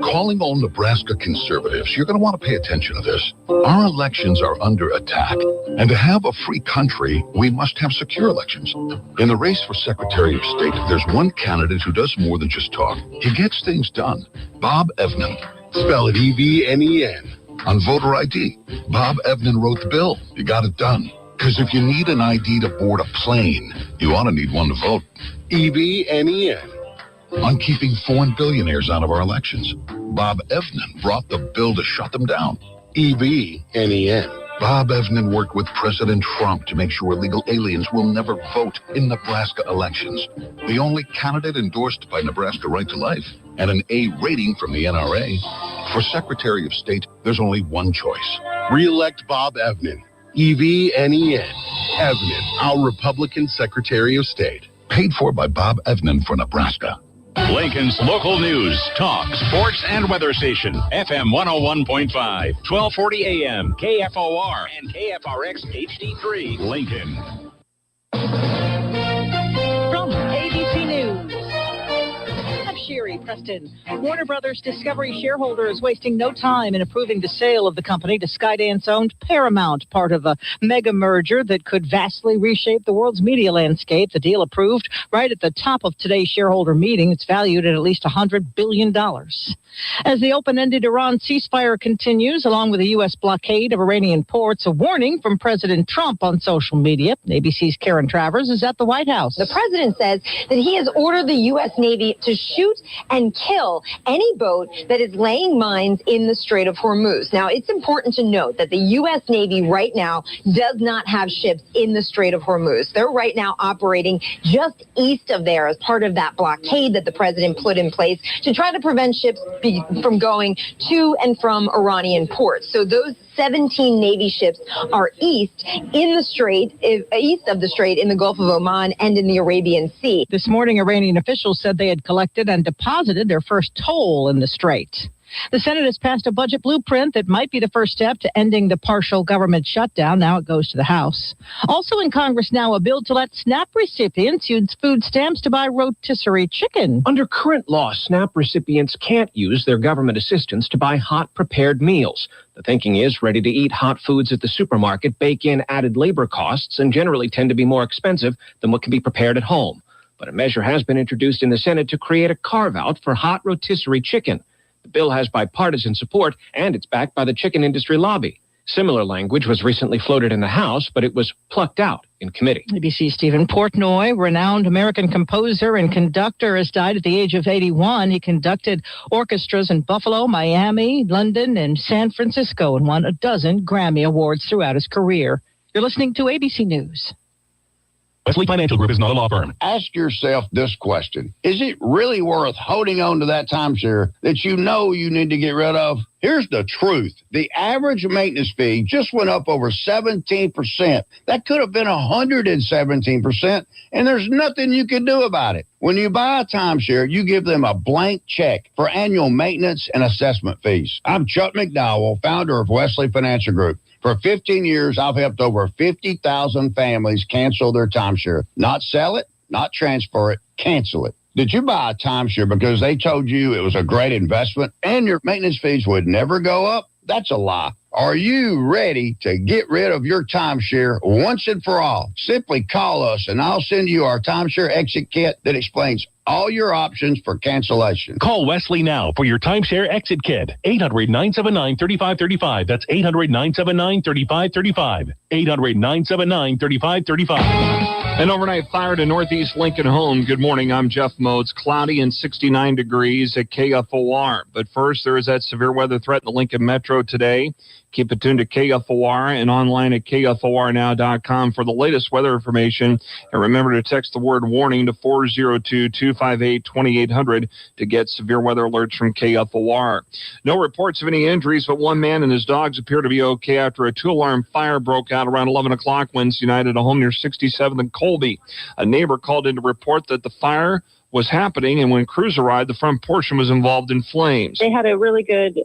J: Calling all Nebraska conservatives, you're going to want to pay attention to this. Our elections are under attack, and to have a free country, we must have secure elections. In the race for Secretary of State, there's one candidate who does more than just talk. He gets things done. Bob Evnen. Spell it E-V-N-E-N. On voter ID, Bob Evnen wrote the bill. You got it done. Because if you need an ID to board a plane, you ought to need one to vote. E-V-N-E-N. On keeping foreign billionaires out of our elections, Bob Evnen brought the bill to shut them down. E-V-N-E-N. Bob Evnen worked with President Trump to make sure illegal aliens will never vote in Nebraska elections. The only candidate endorsed by Nebraska Right to Life and an A rating from the NRA. For Secretary of State, there's only one choice. Re-elect Bob Evnen. E-V-N-E-N. Evnen, our Republican Secretary of State. Paid for by Bob Evnen for Nebraska.
I: Lincoln's local news, talk, sports, and weather station. FM 101.5, 1240 AM, KFOR, and KFRX HD3, Lincoln.
K: From ABC News, I'm Sherry Preston. Warner Brothers Discovery shareholders wasting no time in approving the sale of the company to Skydance-owned Paramount, part of a mega merger that could vastly reshape the world's media landscape. The deal approved right at the top of today's shareholder meeting. It's valued at least $100 billion. As the open-ended Iran ceasefire continues, along with the U.S. blockade of Iranian ports, a warning from President Trump on social media. ABC's Karen Travers is at the White House.
L: The president says that he has ordered the U.S. Navy to shoot and kill any boat that is laying mines in the Strait of Hormuz. Now, it's important to note that the U.S. Navy right now does not have ships in the Strait of Hormuz. They're right now operating just east of there as part of that blockade that the president put in place to try to prevent ships from going to and from Iranian ports. So those 17 Navy ships are east of the strait in the Gulf of Oman and in the Arabian Sea.
K: This morning, Iranian officials said they had collected and deposited their first toll in the strait. The Senate has passed a budget blueprint that might be the first step to ending the partial government shutdown. Now it goes to the House. Also in Congress now, a bill to let SNAP recipients use food stamps to buy rotisserie chicken.
M: Under current law, SNAP recipients can't use their government assistance to buy hot prepared meals. The thinking is ready-to-eat hot foods at the supermarket bake in added labor costs and generally tend to be more expensive than what can be prepared at home. But a measure has been introduced in the Senate to create a carve-out for hot rotisserie chicken. The bill has bipartisan support, and it's backed by the chicken industry lobby. Similar language was recently floated in the House, but it was plucked out in committee.
K: ABC's Stephen Portnoy, renowned American composer and conductor, has died at the age of 81. He conducted orchestras in Buffalo, Miami, London, and San Francisco, and won a dozen Grammy Awards throughout his career. You're listening to ABC News.
N: Wesley Financial Group is not a law firm.
J: Ask yourself this question. Is it really worth holding on to that timeshare that you know you need to get rid of? Here's the truth. The average maintenance fee just went up over 17%. That could have been 117%, and there's nothing you can do about it. When you buy a timeshare, you give them a blank check for annual maintenance and assessment fees. I'm Chuck McDowell, founder of Wesley Financial Group. For 15 years, I've helped over 50,000 families cancel their timeshare. Not sell it, not transfer it, cancel it. Did you buy a timeshare because they told you it was a great investment and your maintenance fees would never go up? That's a lie. Are you ready to get rid of your timeshare once and for all? Simply call us and I'll send you our timeshare exit kit that explains all your options for cancellation.
N: Call Wesley now for your timeshare exit kit. 800-979-3535. That's 800-979-3535. 800-979-3535.
O: An overnight fire to northeast Lincoln home. Good morning. I'm Jeff Modes. Cloudy and 69 degrees at KFOR. But first, there is that severe weather threat in the Lincoln Metro today. Keep it tuned to KFOR and online at KFORnow.com for the latest weather information. And remember to text the word warning to 402-258-2800 to get severe weather alerts from KFOR. No reports of any injuries, but one man and his dogs appear to be okay after a two-alarm fire broke out around 11 o'clock Wednesday night at a home near 67th and Colby. A neighbor called in to report that the fire was happening, and when crews arrived, the front portion was involved in flames.
P: They had a really good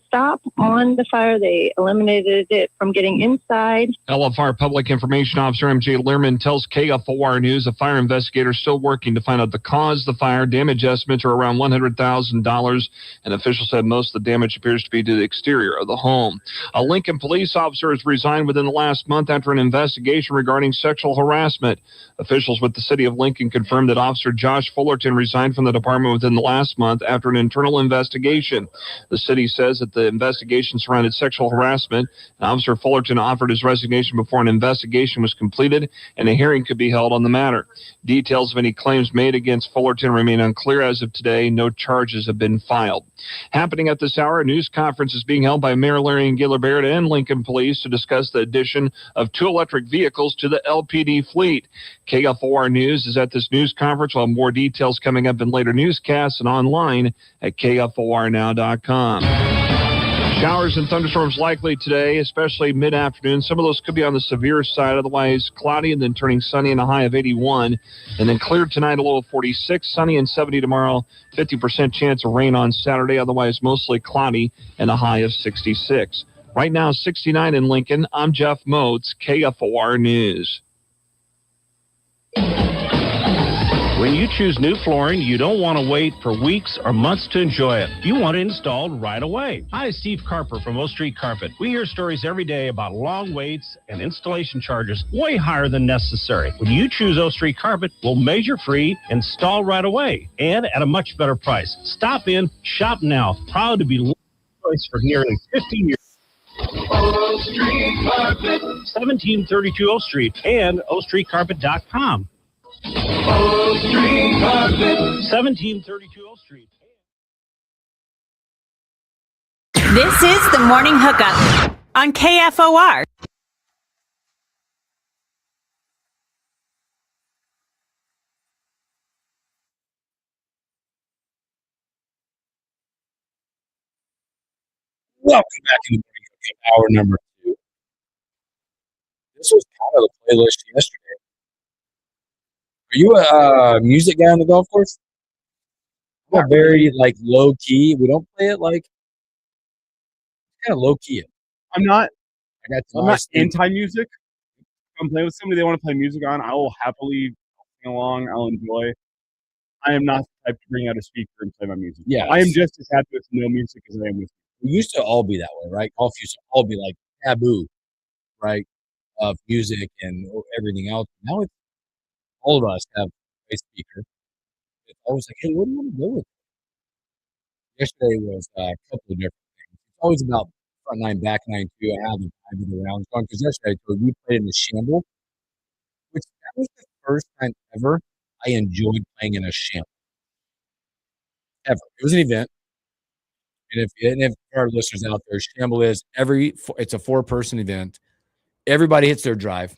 P: stop on the fire. They eliminated it from getting inside.
O: LFR Public Information Officer MJ Learman tells KFOR News a fire investigator is still working to find out the cause of the fire. Damage estimates are around $100,000, and officials said most of the damage appears to be to the exterior of the home. A Lincoln police officer has resigned within the last month after an investigation regarding sexual harassment. Officials with the city of Lincoln confirmed that Officer Josh Fullerton resigned from the department within the last month after an internal investigation. The city says that the investigation surrounded sexual harassment, and Officer Fullerton offered his resignation before an investigation was completed and a hearing could be held on the matter. Details of any claims made against Fullerton remain unclear as of today. No charges have been filed. Happening at this hour, a news conference is being held by Mayor Larry Gilbert and Lincoln Police to discuss the addition of 2 electric vehicles to the LPD fleet. KFOR News is at this news conference. We'll have more details coming up in later newscasts and online at KFORnow.com. Showers and thunderstorms likely today, especially mid-afternoon. Some of those could be on the severe side, otherwise cloudy and then turning sunny and a high of 81. And then clear tonight, a low of 46, sunny and 70 tomorrow, 50% chance of rain on Saturday, otherwise mostly cloudy and a high of 66. Right now, 69 in Lincoln. I'm Jeff Modes, KFOR News.
G: When you choose new flooring, you don't want to wait for weeks or months to enjoy it. You want it installed right away. Hi, Steve Carper from O Street Carpet. We hear stories every day about long waits and installation charges way higher than necessary. When you choose O Street Carpet, we'll measure free, install right away, and at a much better price. Stop in, shop now. Proud to be the choice for nearly 15 years. O Street Carpet. 1732 O Street and ostreetcarpet.com. O Street Carpet. 1732 O Street.
Q: This is the Morning Hookup on KFOR.
R: Welcome back to the Morning Hookup, hour number 2. This was kind of the playlist yesterday. Are you a music guy on the golf course? I'm a very low key. We don't play it kind of low key.
A: I'm not
R: I'm
A: not anti-music. If I'm playing with somebody they want to play music on, I will happily sing along. I'll enjoy. I am not the type to bring out a speaker and play my music.
R: Yeah,
A: I am just as happy with no music as I am with.
R: We used to all be that way, right? Golf used to all be like taboo, right? Of music and everything else. Now it's all of us have a speaker. It's always like, hey, what do you want to do with it? Yesterday was a couple of different things. It's always about front nine, back nine, too, and how the time of the round's going. Because yesterday we played in the shamble, which that was the first time ever I enjoyed playing in a shamble. Ever. It was an event. And if our listeners out there, shamble is it's a 4-person event. Everybody hits their drive.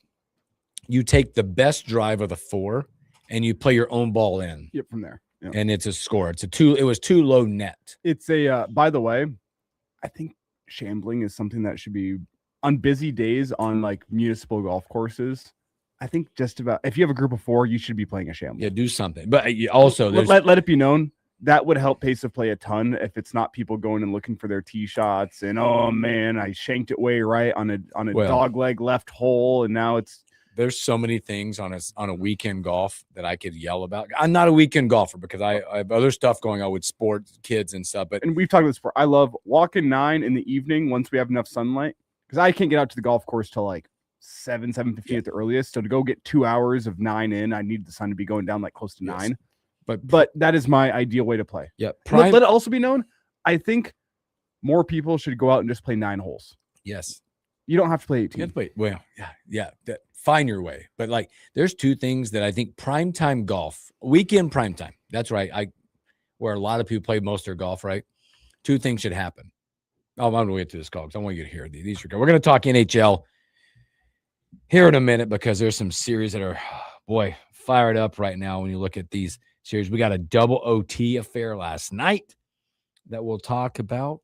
S: you take the best drive of the 4 and you play your own ball in.
A: Yep, from there. Yep.
S: And it's a score. It was too low net.
A: It's a, by the way, I think shambling is something that should be on busy days on like municipal golf courses. I think just about, if you have a group of 4, you should be playing a shamble.
S: Yeah, do something. But also,
A: let it be known that would help pace of play a ton if it's not people going and looking for their tee shots and, oh man, I shanked it way right on a dog leg left hole, and now it's.
S: There's so many things on a weekend golf that I could yell about. I'm not a weekend golfer because I have other stuff going on with sports, kids and stuff.
A: And we've talked about this before. I love walking 9 in the evening once we have enough sunlight, because I can't get out to the golf course till like 7:15 at the earliest. So to go get 2 hours of 9 in, I need the sun to be going down like close to 9. But that is my ideal way to play.
S: Yeah.
A: Let it also be known, I think more people should go out and just play 9 holes.
S: Yes.
A: You don't have to play 18.
S: You have to play. Well, yeah. Find your way. But like, there's 2 things that I think primetime golf, weekend primetime. That's right. Where a lot of people play most of their golf, right? 2 things should happen. Oh, I'm going to get to this call because I want you to hear these. We're going to talk NHL here in a minute because there's some series that are, boy, fired up right now when you look at these series. We got a double OT affair last night that we'll talk about.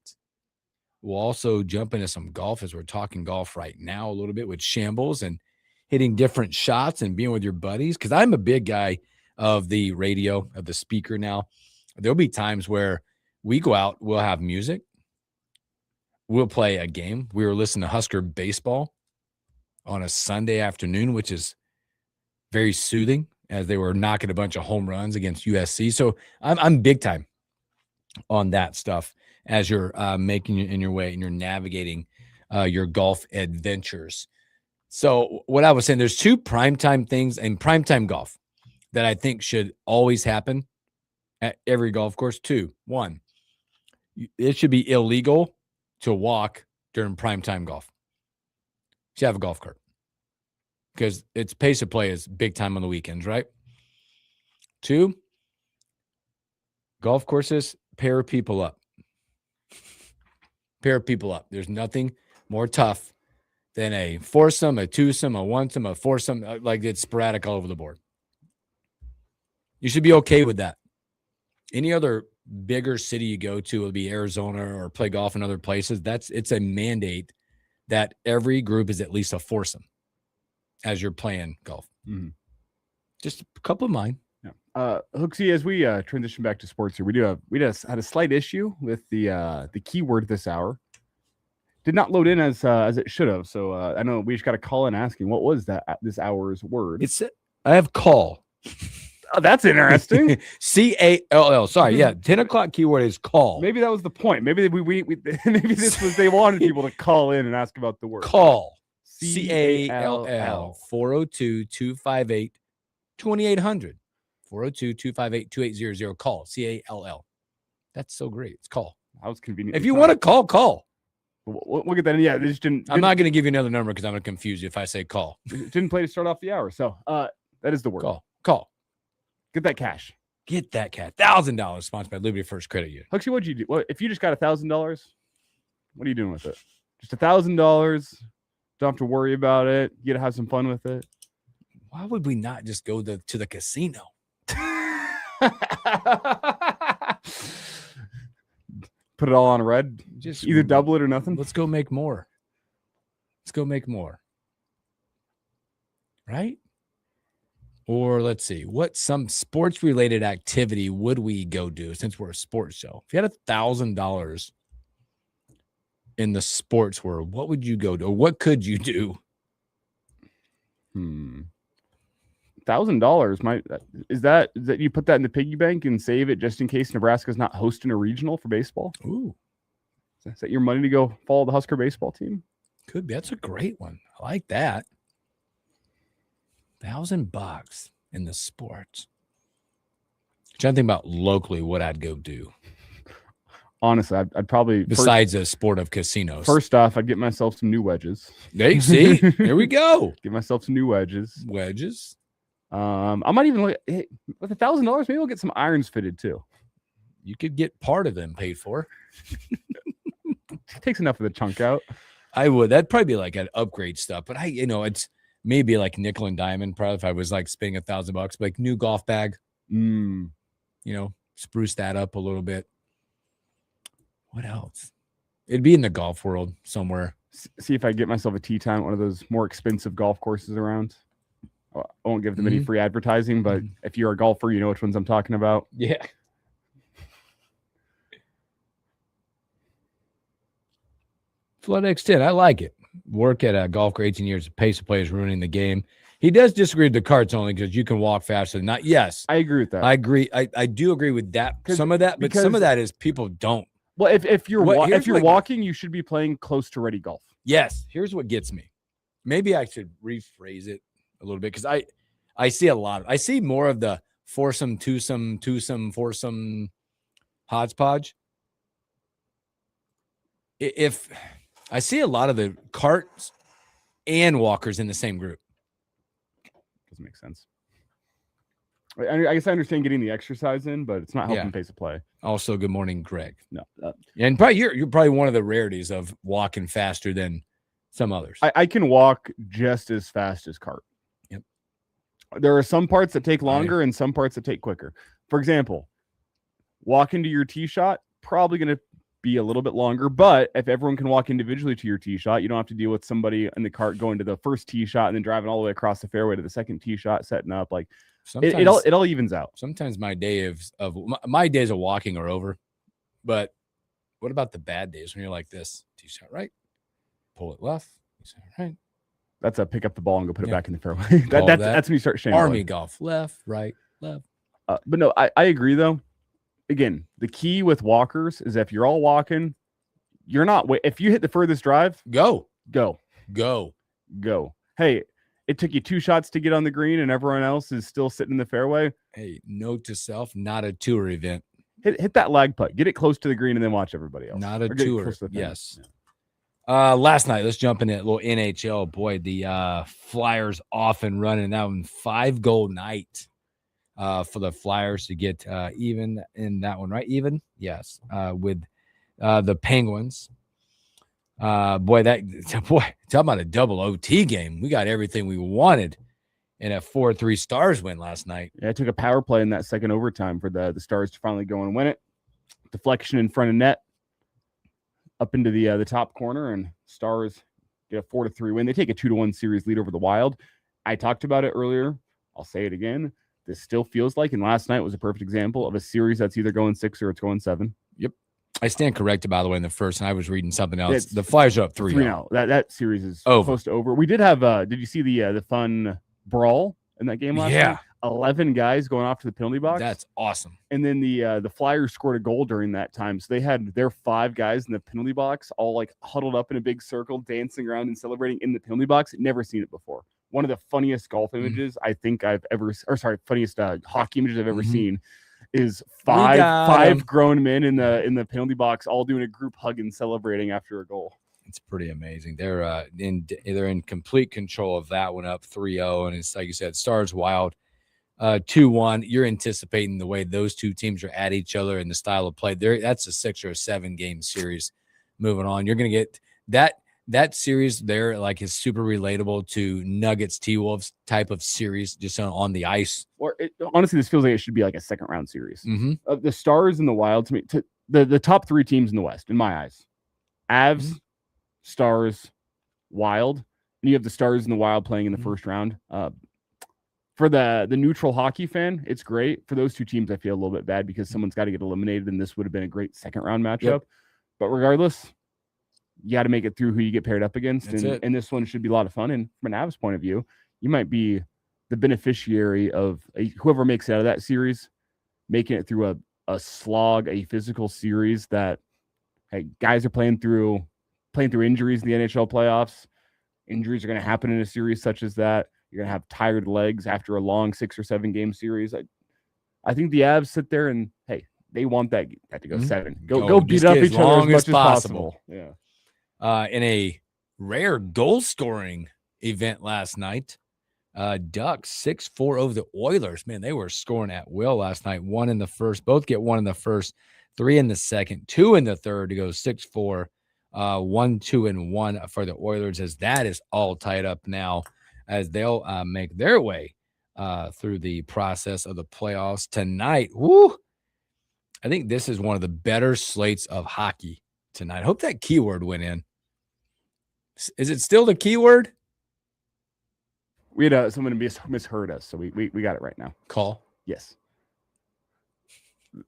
S: We'll also jump into some golf as we're talking golf right now a little bit with shambles and hitting different shots and being with your buddies. Because I'm a big guy of the radio, of the speaker now. There'll be times where we go out, we'll have music. We'll play a game. We were listening to Husker baseball on a Sunday afternoon, which is very soothing as they were knocking a bunch of home runs against USC. So I'm big time on that stuff as you're making in your way and you're navigating your golf adventures. So what I was saying, there's 2 primetime things in primetime golf that I think should always happen at every golf course. 2, 1, it should be illegal to walk during primetime golf. You should have a golf cart because its pace of play is big time on the weekends, right? 2, golf courses pair people up. Pair people up. There's nothing more tough than a foursome, a twosome, a onesome, a foursome. Like, it's sporadic all over the board. You should be okay with that. Any other bigger city you go to, it'll be Arizona or play golf in other places. It's a mandate that every group is at least a foursome as you're playing golf.
A: Mm-hmm.
S: Just a couple of mine.
A: Yeah. Hooksy, as we transition back to sports here, we just had a slight issue with the keyword this hour. Did not load in as it should have. So I know we just got a call in asking what was that this hour's word.
S: I have call.
A: Oh, that's interesting.
S: CALL. Sorry, yeah. 10 o'clock keyword is call.
A: Maybe that was the point. Maybe maybe this was they wanted people to call in and ask about the word.
S: Call. CALL. 402-258-2800. 402-258-2800. Call. CALL. That's so great. It's call.
A: That was convenient.
S: If you want to call.
A: We'll get that in. Yeah, this didn't.
S: I'm not going to give you another number because I'm going to confuse you if I say call.
A: Didn't play to start off the hour. So that is the word.
S: Call.
A: Get that cash.
S: Get that cash. $1,000 sponsored by Liberty First Credit Union.
A: Huxley, what'd you do? What if you just got $1,000? What are you doing with it? Just $1,000. Don't have to worry about it. You get to have some fun with it.
S: Why would we not just go to the casino?
A: Put it all on red. Just either double it or nothing.
S: Let's go make more. Right? Or let's see, what some sports related activity would we go do since we're a sports show? If you had $1,000 in the sports world, what would you go do? Or what could you do?
A: $1,000 is that you put that in the piggy bank and save it just in case Nebraska's not hosting a regional for baseball?
S: Ooh.
A: Is that your money to go follow the Husker baseball team?
S: Could be. That's a great one. I like that. $1,000 in the sports. Trying to think about locally what I'd go do.
A: Honestly, I'd probably
S: besides a sport of casinos.
A: First off, I'd get myself some new wedges.
S: Hey, see, there we go.
A: Get myself some new wedges. I might even look with $1,000. Maybe I'll get some irons fitted too.
S: You could get part of them paid for.
A: It takes enough of the chunk out.
S: I would. That'd probably be like an upgrade stuff. But it's maybe like nickel and diamond, probably if I was like spending $1,000, like new golf bag, you know, spruce that up a little bit. What else? It'd be in the golf world somewhere.
A: See if I get myself a tee time at one of those more expensive golf courses around. I won't give them any free advertising, but if you're a golfer, you know which ones I'm talking about.
S: Yeah. Flood X10, I like it. Work at a golf for 18 years. The pace of play is ruining the game. He does disagree with the carts only because you can walk faster than not. Yes.
A: I agree with that.
S: I agree. I do agree with that. Some of that, but some of that is people don't.
A: Well, if you're walking, you should be playing close to ready golf.
S: Yes. Here's what gets me. Maybe I should rephrase it a little bit because I see a lot. I see more of the foursome, twosome, foursome hodgepodge. If I see a lot of the carts and walkers in the same group.
A: Doesn't make sense. I guess I understand getting the exercise in, but it's not helping pace of play.
S: Also, good morning, Greg.
A: No,
S: and probably you're probably one of the rarities of walking faster than some others.
A: I can walk just as fast as cart.
S: Yep.
A: There are some parts that take longer and some parts that take quicker. For example, walking to your tee shot, probably going to be a little bit longer, but if everyone can walk individually to your tee shot, you don't have to deal with somebody in the cart going to the first tee shot and then driving all the way across the fairway to the second tee shot, setting up. Like it all evens out.
S: Sometimes my days of walking are over, but what about the bad days when you're like this? Tee shot right, pull it left, tee shot right.
A: That's a pick up the ball and go put it back in the fairway. That's when you start shambling.
S: Army golf, left, right, left.
A: But no, I agree though. Again, the key with walkers is if you're all walking, you're not. If you hit the furthest drive,
S: go.
A: Hey, it took you 2 shots to get on the green, and everyone else is still sitting in the fairway.
S: Hey, note to self: not a tour event.
A: Hit that lag putt, get it close to the green, and then watch everybody else.
S: Not a tour. Yes. Last night, let's jump in a little NHL. Boy, the Flyers off and running. That one 5-goal night. For the Flyers to get even in that one, right? Even? Yes. With the Penguins. Talk about a double OT game. We got everything we wanted in a 4-3 Stars win last night.
A: Yeah, I took a power play in that second overtime for the Stars to finally go and win it. Deflection in front of net, up into the top corner, and Stars get a 4-3 win. They take a 2-1 series lead over the Wild. I talked about it earlier. I'll say it again. This still feels like, and last night was a perfect example of a series that's either going 6 or it's going 7.
S: Yep. I stand corrected, by the way, in the first, and I was reading something else. The Flyers are up 3-0.
A: That series is close to over. We did have, did you see the fun brawl in that game last night? 11 guys going off to the penalty box.
S: That's awesome.
A: And then the Flyers scored a goal during that time. So they had their 5 guys in the penalty box all like huddled up in a big circle, dancing around and celebrating in the penalty box. Never seen it before. One of the funniest golf images I think I've ever, funniest hockey images I've ever seen is five grown men in the penalty box all doing a group hug and celebrating after a goal.
S: It's pretty amazing. They're in complete control of that one, up 3-0, and it's like you said, Stars Wild 2-1. You're anticipating the way those two teams are at each other and the style of play. That's a 6 or 7 game series. Moving on, you're going to get that series there, like, is super relatable to Nuggets T-Wolves type of series, just on the ice.
A: Or honestly, this feels like it should be like a second round series. The Stars and the Wild, to me, the top 3 teams in the West, in my eyes, Avs, Stars, Wild, and you have the Stars and the Wild playing in the first round. For the neutral hockey fan, it's great. For those 2 teams, I feel a little bit bad because someone's got to get eliminated, and this would have been a great second round matchup.
S: Yep.
A: But regardless, you got to make it through who you get paired up against. And this one should be a lot of fun. And from an Avs point of view, you might be the beneficiary of whoever makes it out of that series, making it through a slog, a physical series that, hey, guys are playing through injuries in the NHL playoffs. Injuries are going to happen in a series such as that. You're going to have tired legs after a long 6 or 7 game series. I think the Avs sit there and, hey, they want that to go 7. Go beat up each other as much as possible. Yeah.
S: In a rare goal scoring event last night, Ducks 6-4 over the Oilers. Man, they were scoring at will last night. 1 in the first, both get 1 in the first, 3 in the second, 2 in the third to go 6-4, 1-2-1 for the Oilers, as that is all tied up now. as they'll make their way through the process of the playoffs tonight. Woo! I think this is one of the better slates of hockey tonight. I hope that keyword went in. Is it still the keyword?
A: We had someone misheard us, so we got it right now.
S: Call?
A: Yes.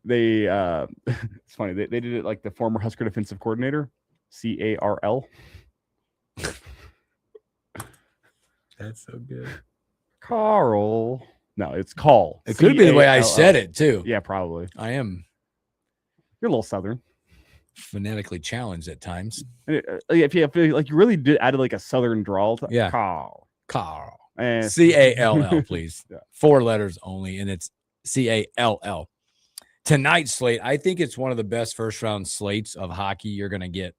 A: They it's funny. They did it like the former Husker defensive coordinator, CARL.
S: That's so good.
A: Carl. No, it's call.
S: It could be the way I said it too.
A: Yeah, probably.
S: I am.
A: You're a little Southern.
S: Phonetically challenged at times.
A: If you feel like you really added like a Southern drawl to
S: Yeah.
A: Carl.
S: And CALL, please.
A: Yeah.
S: 4 letters only, and it's CALL. Tonight's slate, I think it's one of the best first round slates of hockey you're going to get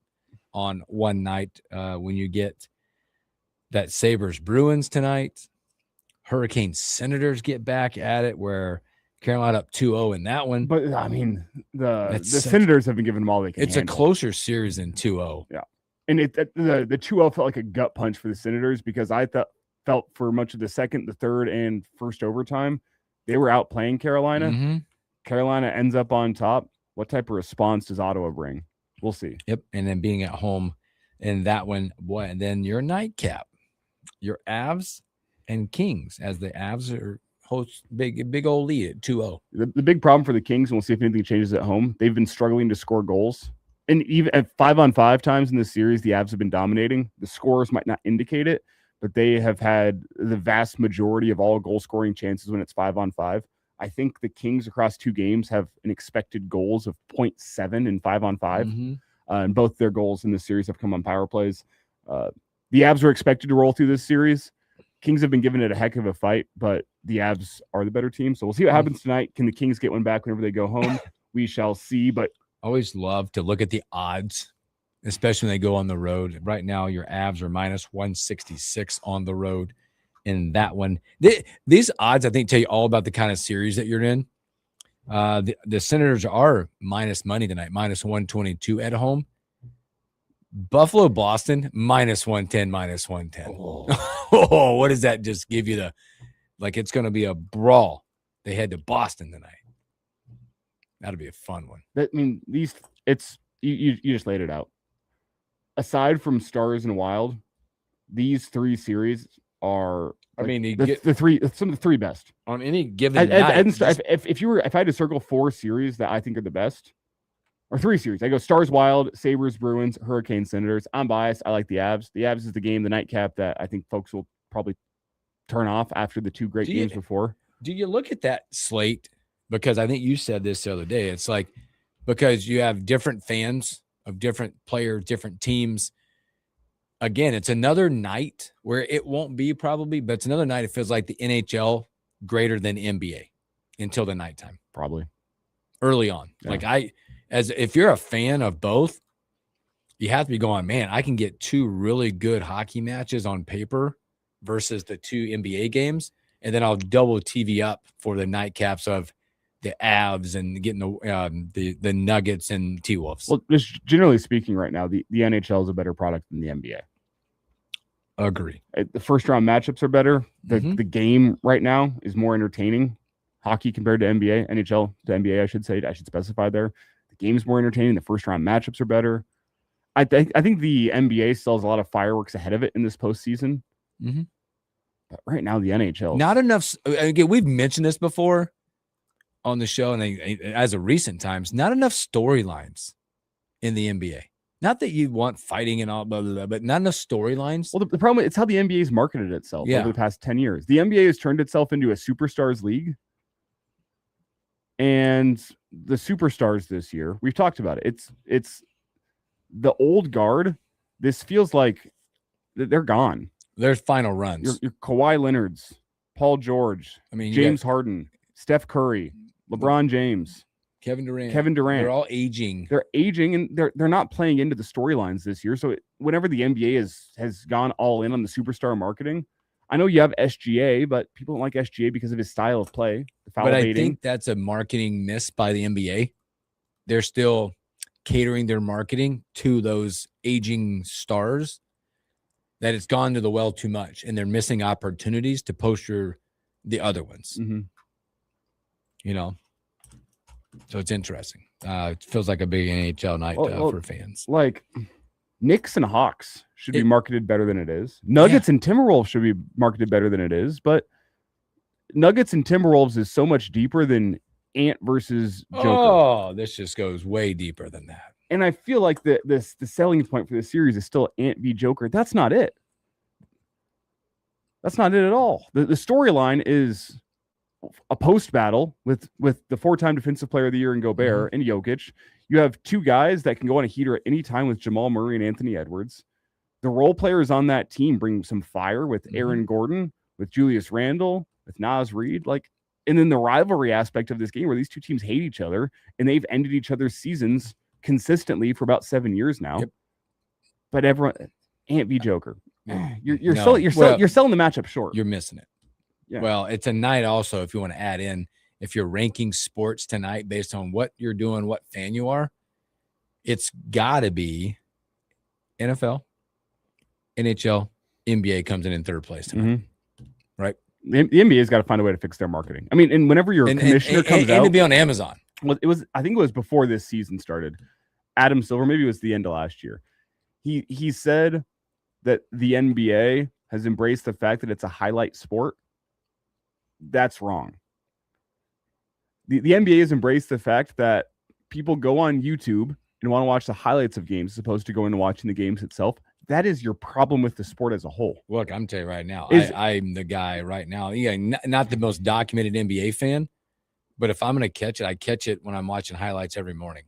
S: on one night. When you get that Sabres Bruins tonight, Hurricane Senators get back at it, where Carolina up 2-0 in that one.
A: But I mean, the Senators have been giving them all they can.
S: It's
A: handle.
S: a closer series than 2-0.
A: Yeah. And the 2-0 felt like a gut punch for the Senators, because I felt for much of the second, the third, and first overtime, they were out playing Carolina.
S: Mm-hmm.
A: Carolina ends up on top. What type of response does Ottawa bring? We'll see.
S: Yep. And then being at home in that one, boy, and then your nightcap, your Avs and Kings, as the Avs are host big old lead at 2-0.
A: The big problem for the Kings, and we'll see if anything changes at home, they've been struggling to score goals. And even at 5-on-5 times in this series, the Avs have been dominating. The scores might not indicate it, but they have had the vast majority of all goal scoring chances when it's 5-on-5. I think the Kings across 2 games have an expected goals of 0.7 in 5-on-5.
S: Mm-hmm.
A: And both their goals in this series have come on power plays. The Avs were expected to roll through this series. Kings have been giving it a heck of a fight, but the Avs are the better team. So we'll see what happens tonight. Can the Kings get one back whenever they go home? We shall see. But
S: always love to look at the odds, especially when they go on the road. Right now, your Avs are minus 166 on the road in that one. These odds, I think, tell you all about the kind of series that you're in. The Senators are minus money tonight, minus 122 at home. Buffalo, Boston, minus 110, minus 110. Oh, what does that just give you? It's going to be a brawl. They head to Boston tonight. That'll be a fun one.
A: You just laid it out. Aside from Stars and Wild, these 3 series are some of the 3 best
S: on any given night.
A: If I had to circle 4 series that I think are the best, or 3 series, I go Stars, Wild, Sabres, Bruins, Hurricane, Senators. I'm biased. I like the Avs. The Avs is the game, the nightcap, that I think folks will probably turn off after the 2 great games before.
S: Do you look at that slate? Because I think you said this the other day. It's like, because you have different fans of different players, different teams. Again, it's another night where it won't be probably, but it's another night. It feels like the NHL greater than NBA until the nighttime.
A: Probably.
S: Early on.
A: Yeah.
S: If you're a fan of both, you have to be going, man, I can get 2 really good hockey matches on paper versus the 2 NBA games. And then I'll double TV up for the nightcaps of the Avs and getting the Nuggets and T-Wolves.
A: Well, just generally speaking right now, the NHL is a better product than the NBA.
S: Agree.
A: The first round matchups are better. The game right now is more entertaining. Hockey compared to NBA, NHL to NBA, I should say. I should specify there. The game's more entertaining. The first round matchups are better. I think the NBA still has a lot of fireworks ahead of it in this postseason.
S: Mm-hmm.
A: But right now, the NHL.
S: Not enough. Again, we've mentioned this before on the show, and as of recent times, not enough storylines in the NBA. Not that you want fighting and all, blah, blah, blah, but not enough storylines.
A: Well, the problem, it's how the NBA's marketed itself over the past 10 years. The NBA has turned itself into a superstars league. And the superstars this year, we've talked about it. It's the old guard. This feels like they're gone.
S: Their final runs.
A: Your Kawhi Leonards, Paul George, James Harden, Steph Curry, LeBron James,
S: Kevin Durant.
A: They're
S: all aging.
A: They're aging, and they're not playing into the storylines this year. So whenever the NBA has gone all in on the superstar marketing, I know you have SGA, but people don't like SGA because of his style of play. The foul
S: But
A: baiting.
S: I think that's a marketing miss by the NBA. They're still catering their marketing to those aging stars. that it's gone to the well too much, and they're missing opportunities to poster the other ones.
A: Mm-hmm.
S: You know, so it's interesting. It feels like a big NHL night for fans.
A: Like Knicks and Hawks should be marketed better than it is. Nuggets and Timberwolves should be marketed better than it is, but Nuggets and Timberwolves is so much deeper than Ant versus Joker.
S: Oh, this just goes way deeper than that.
A: And I feel like the selling point for the series is still Ant v Joker. That's not it. That's not it at all. The storyline is a post battle with the 4-time defensive player of the year in Gobert and Jokic. You have two guys that can go on a heater at any time with Jamal Murray and Anthony Edwards. The role players on that team bring some fire with Aaron Gordon, with Julius Randle, with Naz Reid. And then the rivalry aspect of this game where these two teams hate each other and they've ended each other's seasons consistently for about 7 years now. Yep. But everyone, Ant v Joker, you're selling the matchup short.
S: You're missing it.
A: Yeah.
S: Well, it's a night also, if you want to add in, if you're ranking sports tonight based on what you're doing, what fan you are, it's got to be NFL, NHL, NBA comes in third place tonight, right?
A: The NBA's got to find a way to fix their marketing. I mean, and whenever your commissioner comes out,
S: and to be on Amazon.
A: Well, I think it was before this season started. Adam Silver, maybe it was the end of last year. He said that the NBA has embraced the fact that it's a highlight sport. That's wrong. The NBA has embraced the fact that people go on YouTube and want to watch the highlights of games as opposed to going and watching the games itself. That is your problem with the sport as a whole.
S: Look, I'm telling you right now, I'm the guy right now. Yeah, not the most documented NBA fan, but if I'm going to catch it, I catch it when I'm watching highlights every morning.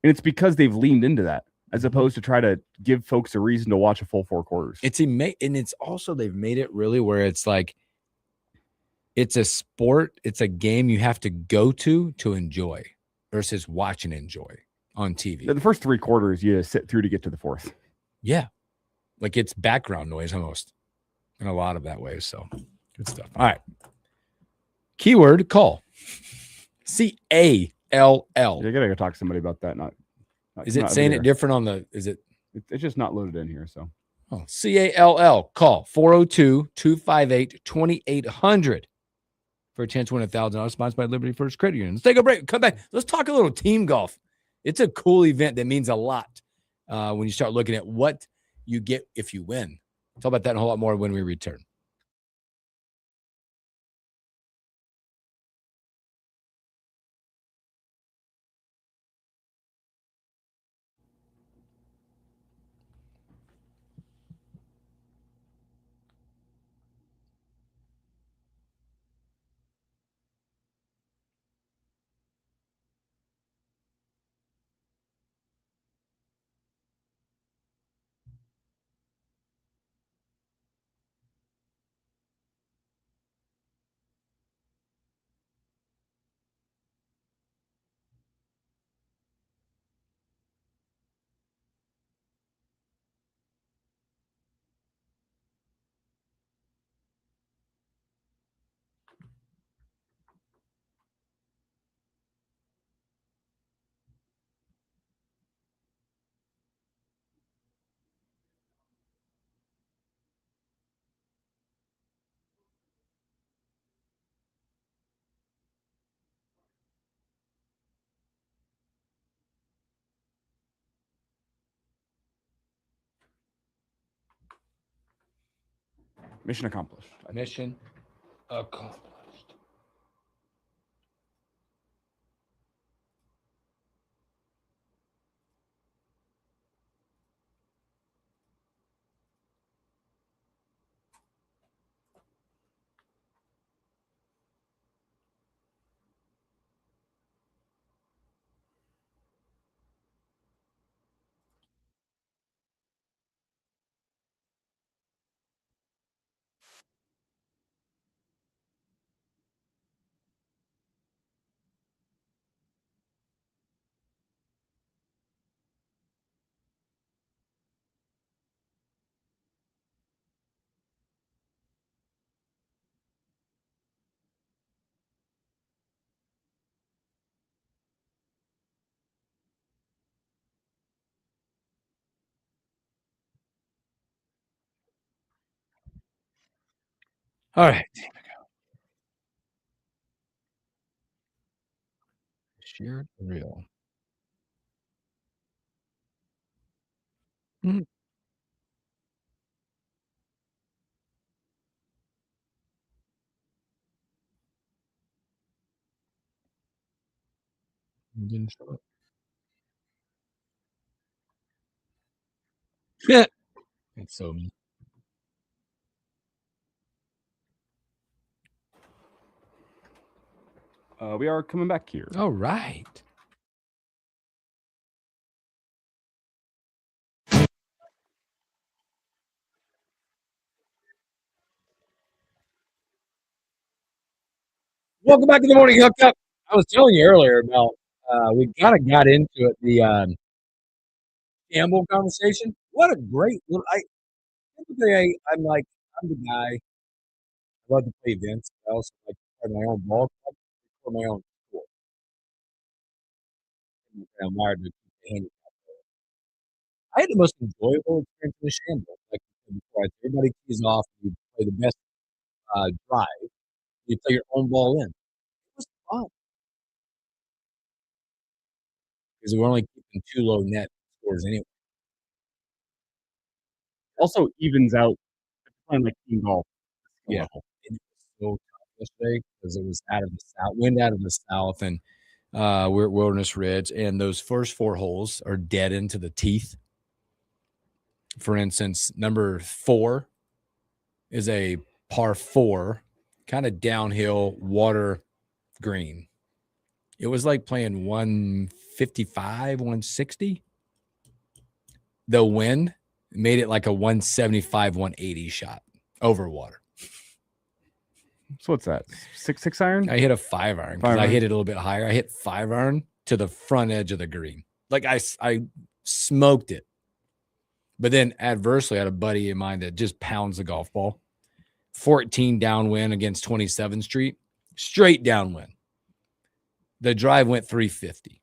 A: And it's because they've leaned into that as opposed to try to give folks a reason to watch a full 4 quarters.
S: And it's also, they've made it really where it's like, it's a sport, it's a game you have to go to enjoy versus watch and enjoy on TV.
A: The first 3 quarters you sit through to get to the fourth.
S: Yeah. Like it's background noise almost in a lot of that way. So good stuff. All right. Keyword call. CALL.
A: You gotta go talk to somebody about that.
S: Is it saying it different on the, is it?
A: It's just not loaded in here. So
S: CALL. Call 402-258-2800 for a chance to win $1,000 sponsored by Liberty First Credit Union. Let's take a break. Come back. Let's talk a little team golf. It's a cool event that means a lot when you start looking at what you get if you win. Talk about that and a whole lot more when we return.
A: mission accomplished.
S: Mission accomplished. All right. Sheer real. Mhm. Didn't show it. Yeah. It's so
A: We are coming back here.
S: all right. Welcome back to the morning hookup. I was telling you earlier about we kind of got into it, the gamble conversation. What a great little typically I'm the guy. I love to play events. I also like to play my own ball club for my own sport. I'm wired to keep the handicap. I had the most enjoyable experience in the shambles. Like I said before, everybody tees off, you play the best drive, you play your own ball in. It was fun because we're only keeping 2 low net scores anyway.
A: Also evens out playing like team golf.
S: Yeah. It was so tough yesterday because it was out of the south, wind out of the south, and we're at Wilderness Ridge, and those first 4 holes are dead into the teeth. For instance, number 4 is a par 4, kind of downhill water green. It was like playing 155, 160. The wind made it like a 175, 180 shot over water.
A: So what's that? Six iron?
S: I hit a 5 iron because I hit it a little bit higher. I hit 5 iron to the front edge of the green. Like I smoked it. But then adversely, I had a buddy of mine that just pounds the golf ball. 14 downwind against 27th Street. Straight downwind. The drive went 350.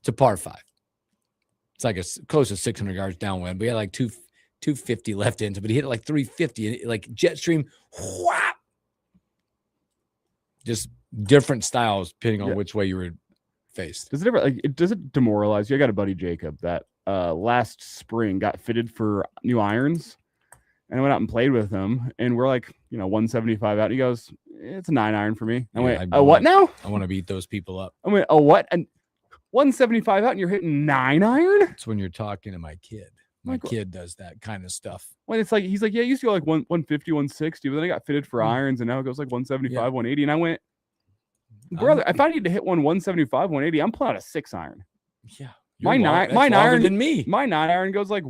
S: It's a par 5. It's like close to 600 yards downwind. We had like 250 left into, but he hit it like 350, and like jet stream. Whap! Just different styles depending on which way you were faced.
A: Does it demoralize you? I got a buddy, Jacob, that last spring got fitted for new irons, and I went out and played with him, and we're like, 175 out. He goes, it's a 9 iron for me. I went, what now?
S: I want to beat those people up.
A: I went, what? And 175 out, and you're hitting 9 iron?
S: That's when you're talking to my kid. My kid does that kind of stuff.
A: When it's like, he's like, yeah, I used to go like 150, 160, but then I got fitted for irons, and now it goes like 175, 180. And I went, brother, if I need to hit 175, 180, I'm pulling out a 6 iron.
S: Yeah.
A: My 9 iron
S: than me.
A: My 9 iron goes like,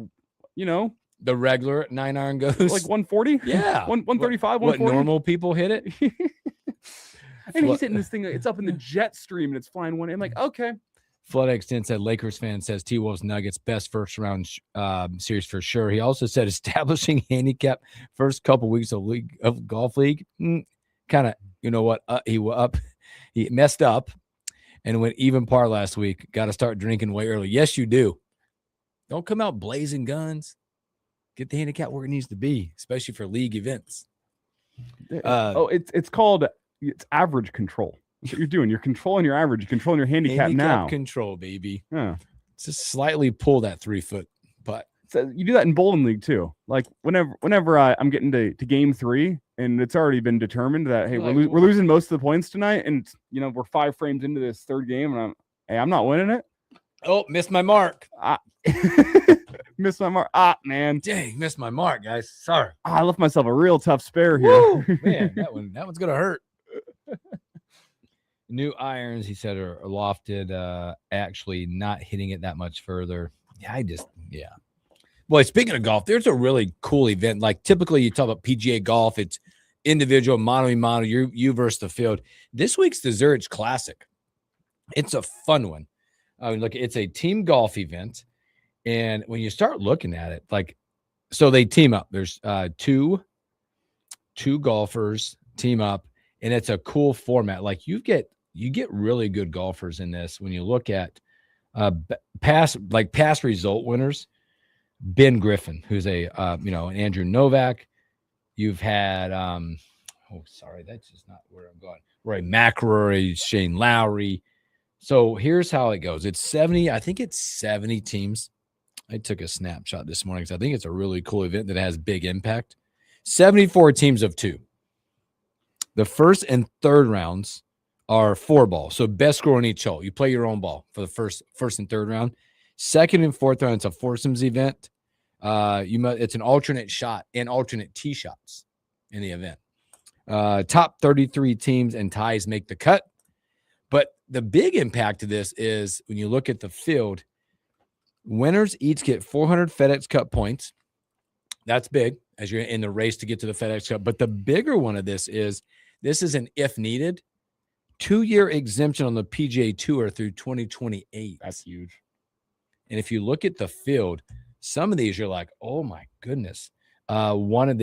S: the regular 9 iron goes
A: like 140.
S: Yeah.
A: 135,
S: what
A: 140.
S: normal people hit it.
A: And he's hitting this thing. It's up in the jet stream and it's flying one. I'm like, okay.
S: Flood Extent said Lakers fan says T-Wolves Nuggets best first round series for sure. He also said establishing handicap first couple weeks of golf league. Kind of, he messed up and went even par last week. Got to start drinking way early. Yes, you do. Don't come out blazing guns. Get the handicap where it needs to be, especially for league events.
A: It's called average control. That's what you're doing. You're controlling your average. You're controlling your handicap now.
S: Control, baby.
A: Yeah.
S: Just slightly pull that 3-foot putt.
A: So you do that in bowling league too. Like whenever I'm getting to game 3 and it's already been determined that, hey, we're losing most of the points tonight, and we're 5 frames into this third game, and I'm not winning it.
S: Oh, missed my mark.
A: Missed my mark. Man.
S: Dang, missed my mark, guys. Sorry.
A: I left myself a real tough spare here.
S: Woo, man, that one's gonna hurt. New irons, he said, are lofted, actually not hitting it that much further. Yeah. Boy, speaking of golf, there's a really cool event. Like typically you talk about PGA golf, it's individual, mano, you versus the field. This week's the Zurich Classic. It's a fun one. Look, it's a team golf event. And when you start looking at it, so they team up. There's two golfers team up, and it's a cool format. Like you get really good golfers in this when you look at past result winners. Ben Griffin, who's an Andrew Novak, You've had that's just not where I'm going. Roy McIlroy, Shane Lowry. So here's how it goes. It's 70. I think it's 70 teams. I took a snapshot this morning because I think it's a really cool event that has big impact. 74 teams of 2. The first and third rounds are 4 ball. So best score on each hole. You play your own ball for the first and third round. Second and fourth round, it's a foursomes event. It's an alternate shot and alternate tee shots in the event. Top 33 teams and ties make the cut. But the big impact of this is when you look at the field, winners each get 400 FedEx Cup points. That's big as you're in the race to get to the FedEx Cup. But the bigger one of this is an if needed 2-year exemption on the PGA Tour through 2028.
A: That's huge.
S: And if you look at the field, some of these you're like, oh my goodness. One of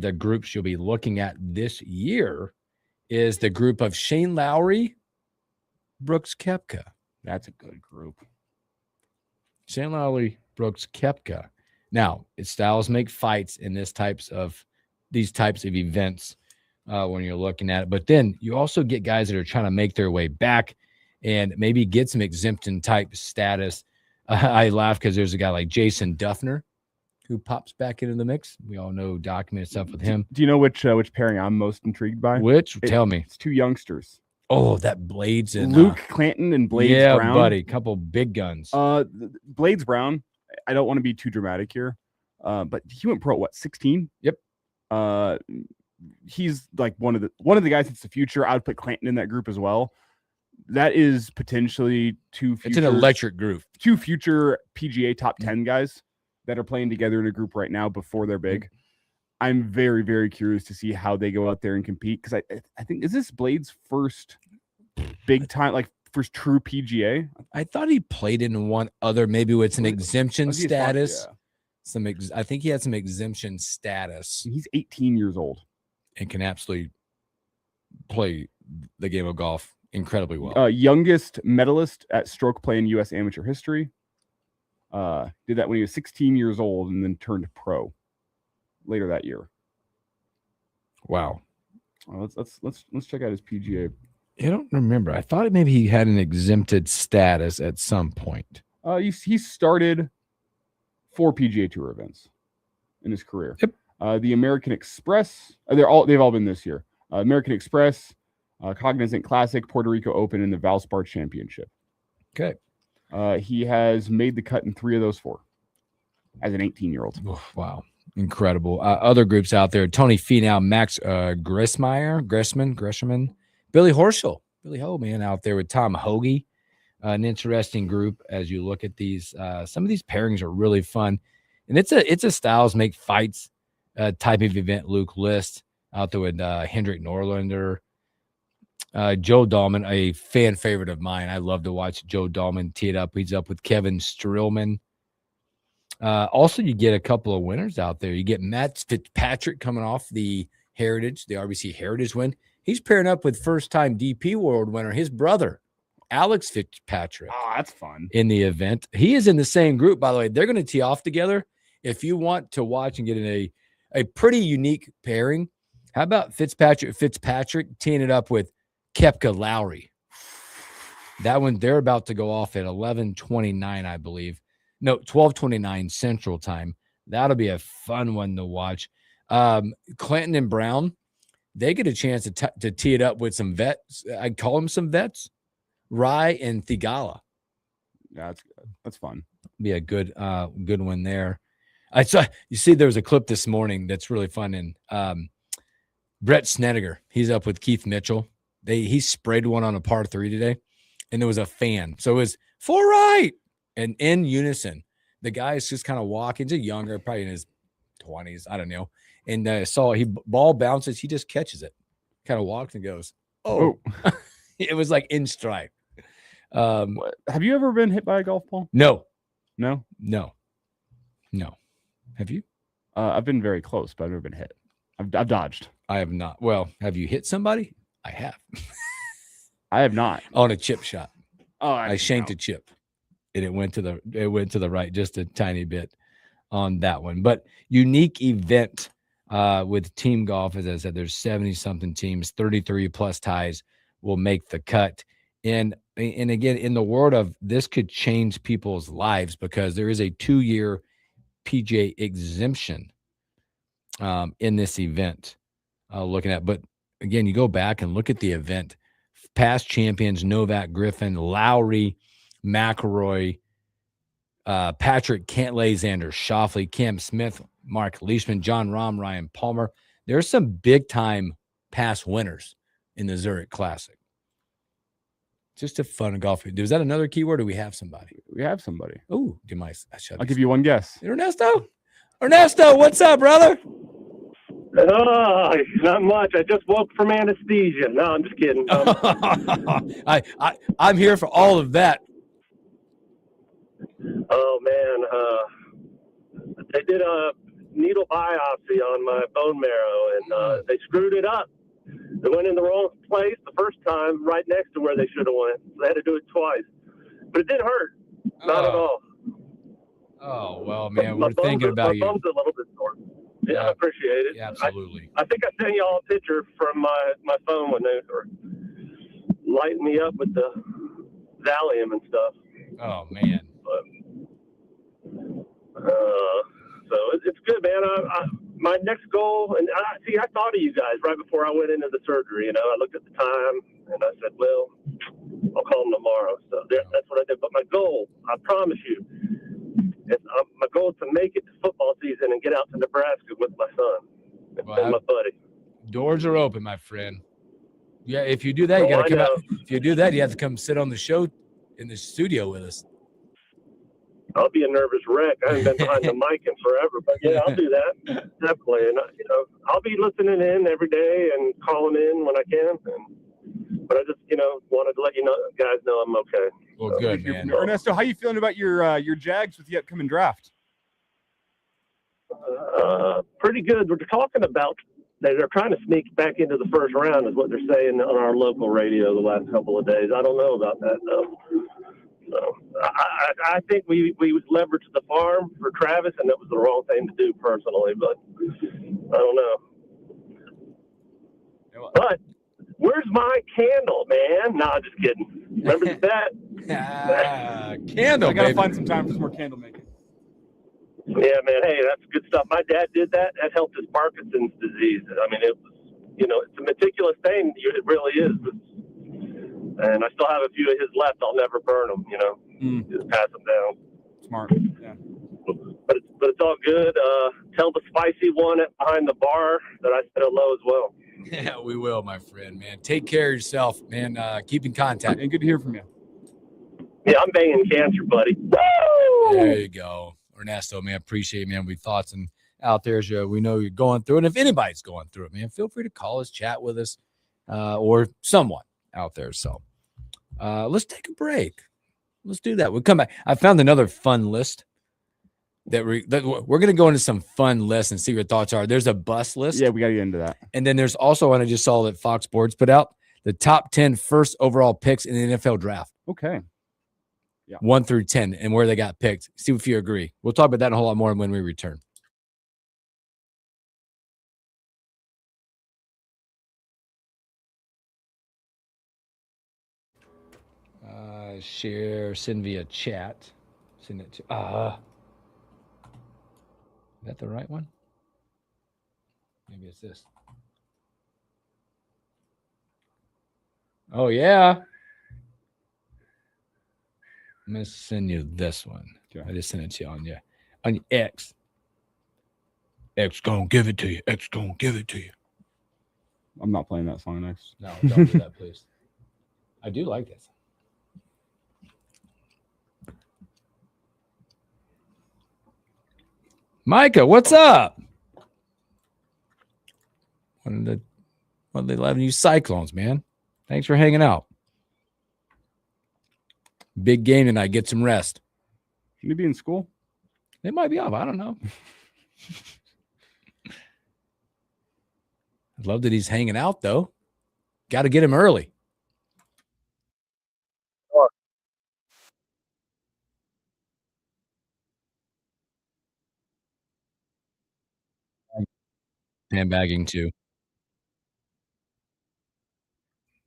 S: the groups you'll be looking at this year is the group of Shane Lowry, Brooks Koepka.
A: That's a good group.
S: Shane Lowry, Brooks Koepka. Now, it's styles make fights in these types of events when you're looking at it. But then you also get guys that are trying to make their way back and maybe get some exemption type status. I laugh because there's a guy like Jason Duffner who pops back into the mix. We all know documented stuff with him.
A: Do you know which pairing I'm most intrigued by?
S: Tell me.
A: It's 2 youngsters.
S: Oh, that Blades and
A: Luke Clanton and Blades Brown.
S: Yeah, buddy, couple big guns.
A: Blades Brown. I don't want to be too dramatic here, but he went pro at 16.
S: Yep.
A: He's like one of the guys that's the future. I would put Clanton in that group as well. That is potentially
S: it's an electric group.
A: 2 future PGA top 10 guys that are playing together in a group right now before they're big. I'm very, very curious to see how they go out there and compete because I think, is this Blades' first big time, like first true PGA?
S: I thought he played in one other, maybe with an exemption status. I think he had some exemption status.
A: He's 18 years old
S: and can absolutely play the game of golf incredibly well.
A: Youngest medalist at stroke play in U.S. amateur history. Did that when he was 16 years old and then turned pro later that year.
S: Wow.
A: Let's check out his PGA.
S: I don't remember. I thought maybe he had an exempted status at some point.
A: He started 4 PGA Tour events in his career.
S: Yep.
A: The American Express. They've all been this year. American Express, Cognizant Classic, Puerto Rico Open, and the Valspar Championship.
S: Okay.
A: He has made the cut in 3 of those 4 as an 18-year-old.
S: Oh, wow. Incredible. Other groups out there, Tony Finau, Max Gressman, Billy Horschel, Billy Ho, man, out there with Tom Hoagie. An interesting group as you look at these. Some of these pairings are really fun. And it's a styles make fights type of event. Luke List out there with Hendrik Norlander. Joe Dahlman, a fan favorite of mine. I love to watch Joe Dahlman tee it up. He's up with Kevin Strillman. Also, you get a couple of winners out there. You get Matt Fitzpatrick coming off the RBC Heritage win. He's pairing up with first-time DP World winner, his brother, Alex Fitzpatrick.
A: Oh, that's fun.
S: In the event. He is in the same group, by the way. They're going to tee off together. If you want to watch and get a pretty unique pairing, how about Fitzpatrick teeing it up with Koepka Lowry? That one, they're about to go off at 11:29, I believe. No, 12:29 Central Time. That'll be a fun one to watch. Clinton and Brown, they get a chance to tee it up with some vets. I'd call them some vets. Rye and Thigala.
A: Yeah, that's fun.
S: Be a good one there. I saw, you see, there was a clip this morning that's really fun. And Brett Snedeker, he's up with Keith Mitchell. He sprayed one on a par 3 today, and there was a fan. So it was 4 right. And in unison, the guy is just kind of walking, just younger, probably in his 20s, I don't know. And ball bounces, he just catches it, kind of walks and goes, oh. It was like in stride.
A: Have you ever been hit by a golf ball?
S: No. Have you?
A: I've been very close, but I've never been hit. I've dodged.
S: I have not. Well, have you hit somebody? I have.
A: I have not.
S: On a chip shot.
A: Oh,
S: I shanked a chip. And it went to the right just a tiny bit. on that one. But unique event with team golf, as I said, there's 70-something teams, 33 plus ties will make the cut. And again, in the world of this could change people's lives because there is a 2-year PGA exemption in this event looking at. But again, you go back and look at the event. Past champions, Novak, Griffin, Lowry, McIlroy, Patrick Cantlay, Xander Schauffele, Cam Smith, Mark Leishman, John Rahm, Ryan Palmer. There's some big-time past winners in the Zurich Classic. Just a fun golf. Was that another keyword, or do we have somebody?
A: We have somebody.
S: Oh,
A: I'll give you one guess.
S: Ernesto? Ernesto, what's up, brother?
T: Oh, not much. I just woke from anesthesia. No, I'm just kidding.
S: I'm here for all of that.
T: Oh, man. They did a needle biopsy on my bone marrow, and they screwed it up. They went in the wrong place the first time, right next to where they should have went. So they had to do it twice. But it didn't hurt. Not at all.
S: Oh, well, man, we're thinking about you.
T: My bum's a little bit sore. Yeah, I appreciate it.
S: Yeah, absolutely.
T: I think I sent y'all a picture from my phone when they were lighting me up with the Valium and stuff.
S: Oh, man.
T: So it's good, man. My next goal, and I thought of you guys right before I went into the surgery. You know, I looked at the time and I said, well, I'll call them tomorrow. So that's what I did. But my goal, I promise you, my goal is to make it to football season and get out to Nebraska with my son and my buddy.
S: Doors are open, my friend. Yeah, if you do that, you got to come out. If you do that, you have to come sit on the show in the studio with us.
T: I'll be a nervous wreck. I haven't been behind the mic in forever, but yeah, I'll do that definitely. And I'll be listening in every day and calling in when I can. But I just wanted to let you guys know I'm okay.
S: Well, good, man.
A: Ernesto, how you feeling about your Jags with the upcoming draft?
T: Pretty good. We're talking about they're trying to sneak back into the first round, is what they're saying on our local radio the last couple of days. I don't know about that though. So I think we leveraged the farm for Travis, and it was the wrong thing to do personally. But I don't know. But where's my candle, man? Nah, just kidding. Remember the bet?
S: Candle.
A: I gotta find some time for some more candle making.
T: Yeah, man. Hey, that's good stuff. My dad did that. That helped his Parkinson's disease. I mean, it was, it's a meticulous thing. It really is. And I still have a few of his left. I'll never burn them, just pass them down.
A: Smart. Yeah.
T: But it's all good. Tell the spicy one behind the bar that I said hello as well.
S: Yeah, we will, my friend, man. Take care of yourself, man. Keep in contact.
A: And good to hear from you.
T: Yeah, I'm banging cancer, buddy. Woo!
S: There you go. Ernesto, man, appreciate it, man. We thoughts and out there. We know you're going through it. And if anybody's going through it, man, feel free to call us, chat with us, or someone out there. So let's take a break. Let's do that. We'll come back. I found another fun list that we're going to go into some fun lists and see what your thoughts are. There's a bus list.
A: Yeah, we got to get into that.
S: And then there's also one I just saw that Fox Sports put out, the top 10 first overall picks in the NFL draft.
A: Okay.
S: Yeah. 1 through 10 and where they got picked. See if you agree. We'll talk about that and a whole lot more when we return. Share, send via chat. Send it to, is that the right one? Maybe it's this. Oh, yeah. I'm going to send you this one. Okay. I just sent it to you on your X. X gonna give it to you. X gonna give it to you.
A: I'm not playing that song next.
S: No, don't do that, please. I do like this. Micah, what's up? One of the 11 you Cyclones, man. Thanks for hanging out. Big game tonight. Get some rest.
A: Should he be in school?
S: They might be off. I don't know. I love that he's hanging out, though. Got to get him early.
T: Sure.
S: Sandbagging too.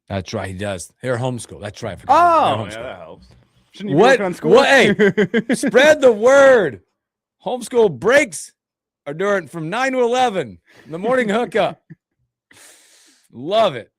S: That's right. He does. They're homeschool. That's right.
A: Oh, yeah, that helps. Shouldn't you be
S: What?
A: working on school?
S: What? Hey, spread the word. Homeschool breaks are during from 9 to 11. The morning hookup. Love it.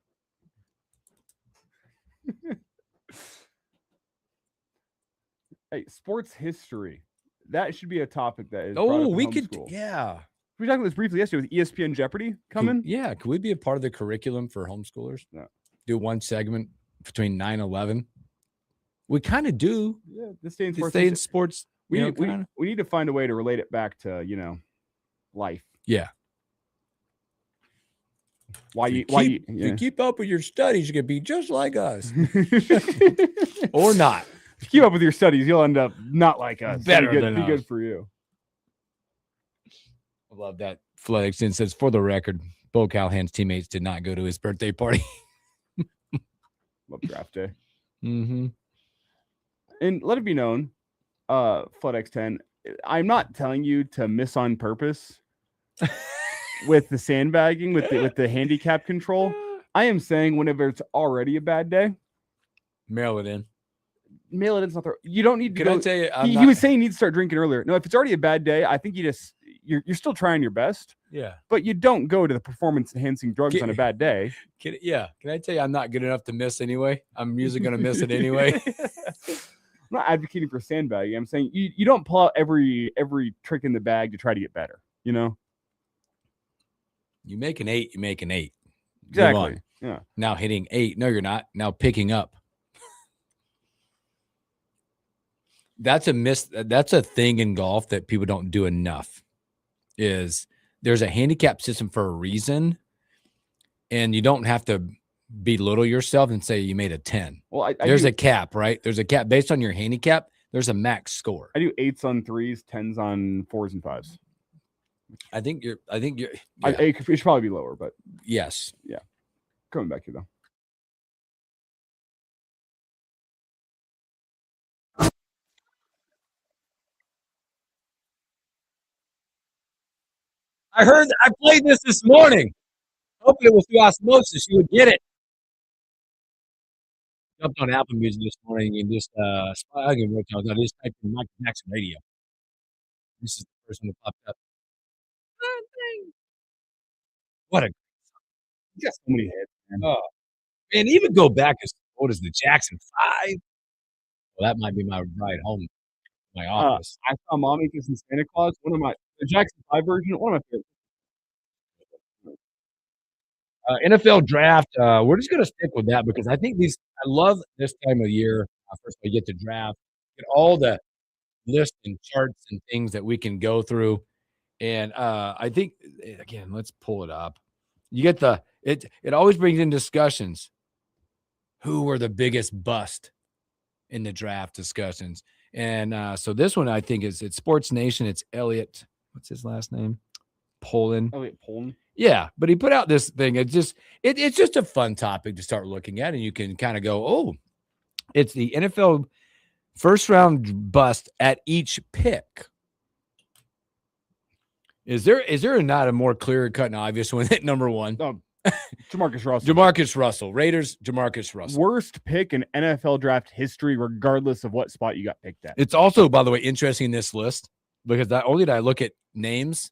A: Hey, sports history. That should be a topic that is.
S: Oh, we could. Yeah.
A: We talked about this briefly yesterday with ESPN Jeopardy coming.
S: Could we be a part of the curriculum for homeschoolers?
A: No.
S: Do one segment between 9 and 11. We kind of do.
A: Yeah, this day in sports.
S: Stay in sports.
A: We
S: you know,
A: we need to find a way to relate it back to life.
S: Yeah.
A: If
S: you keep up with your studies, you can be just like us, or not.
A: If you keep up with your studies, you'll end up not like us.
S: Better
A: be good,
S: than
A: be
S: us.
A: good for you.
S: I love that. Flood extend says, for the record, Bo Callahan's teammates did not go to his birthday party.
A: Love draft day.
S: Mm-hmm.
A: And let it be known, Flood X10, I'm not telling you to miss on purpose with the sandbagging, with the handicap control. I am saying whenever it's already a bad day,
S: mail it in.
A: Mail it in. You don't need to
S: Can
A: go.
S: I tell you,
A: He was saying you need to start drinking earlier. No, if it's already a bad day, I think you're still trying your best.
S: Yeah.
A: But you don't go to the performance enhancing drugs on a bad day.
S: Can I tell you, I'm not good enough to miss anyway. I'm usually going to miss it anyway.
A: I'm not advocating for sandbagging. I'm saying you don't pull out every trick in the bag to try to get better. You know.
S: You make an 8, you make an 8.
A: Exactly. Yeah.
S: Now hitting 8. No, you're not. Now picking up. That's a thing in golf that people don't do enough. Is there's a handicap system for a reason, and you don't have to belittle yourself and say you made a 10.
A: Well,
S: there's a cap, right? There's a cap based on your handicap. There's a max score.
A: I do 8s on 3s, 10s on 4s and 5s.
S: I think you're. Yeah.
A: It should probably be lower, but
S: yes,
A: yeah. Coming back here though.
S: I played this morning. Hoping it was through osmosis. You would get it. Jumped on Apple Music this morning and just I just typed in Michael Jackson radio. This is the first one that popped up. What a
A: you got so many hits, man.
S: Oh, and even go back as old as the Jackson 5. Well, that might be my ride home to my office.
A: I saw Mommy Kissing Santa Claus. The Jackson 5 version. One of my favorites.
S: NFL draft. We're just gonna stick with that because I think I love this time of year. First, we get to draft, get all the lists and charts and things that we can go through, and I think again, let's pull it up. You get it always brings in discussions. Who were the biggest bust in the draft discussions? And so this one I think it's Sports Nation. It's Elliot. What's his last name? Poland.
A: Elliot Poland.
S: Yeah, but he put out this thing. It's just a fun topic to start looking at, and you can kind of go, oh, it's the NFL first round bust at each pick. Is there not a more clear cut and obvious one at number one?
A: Jamarcus Russell.
S: Jamarcus Russell. Raiders, Jamarcus Russell.
A: Worst pick in NFL draft history, regardless of what spot you got picked at.
S: It's also, by the way, interesting in this list because not only did I look at names,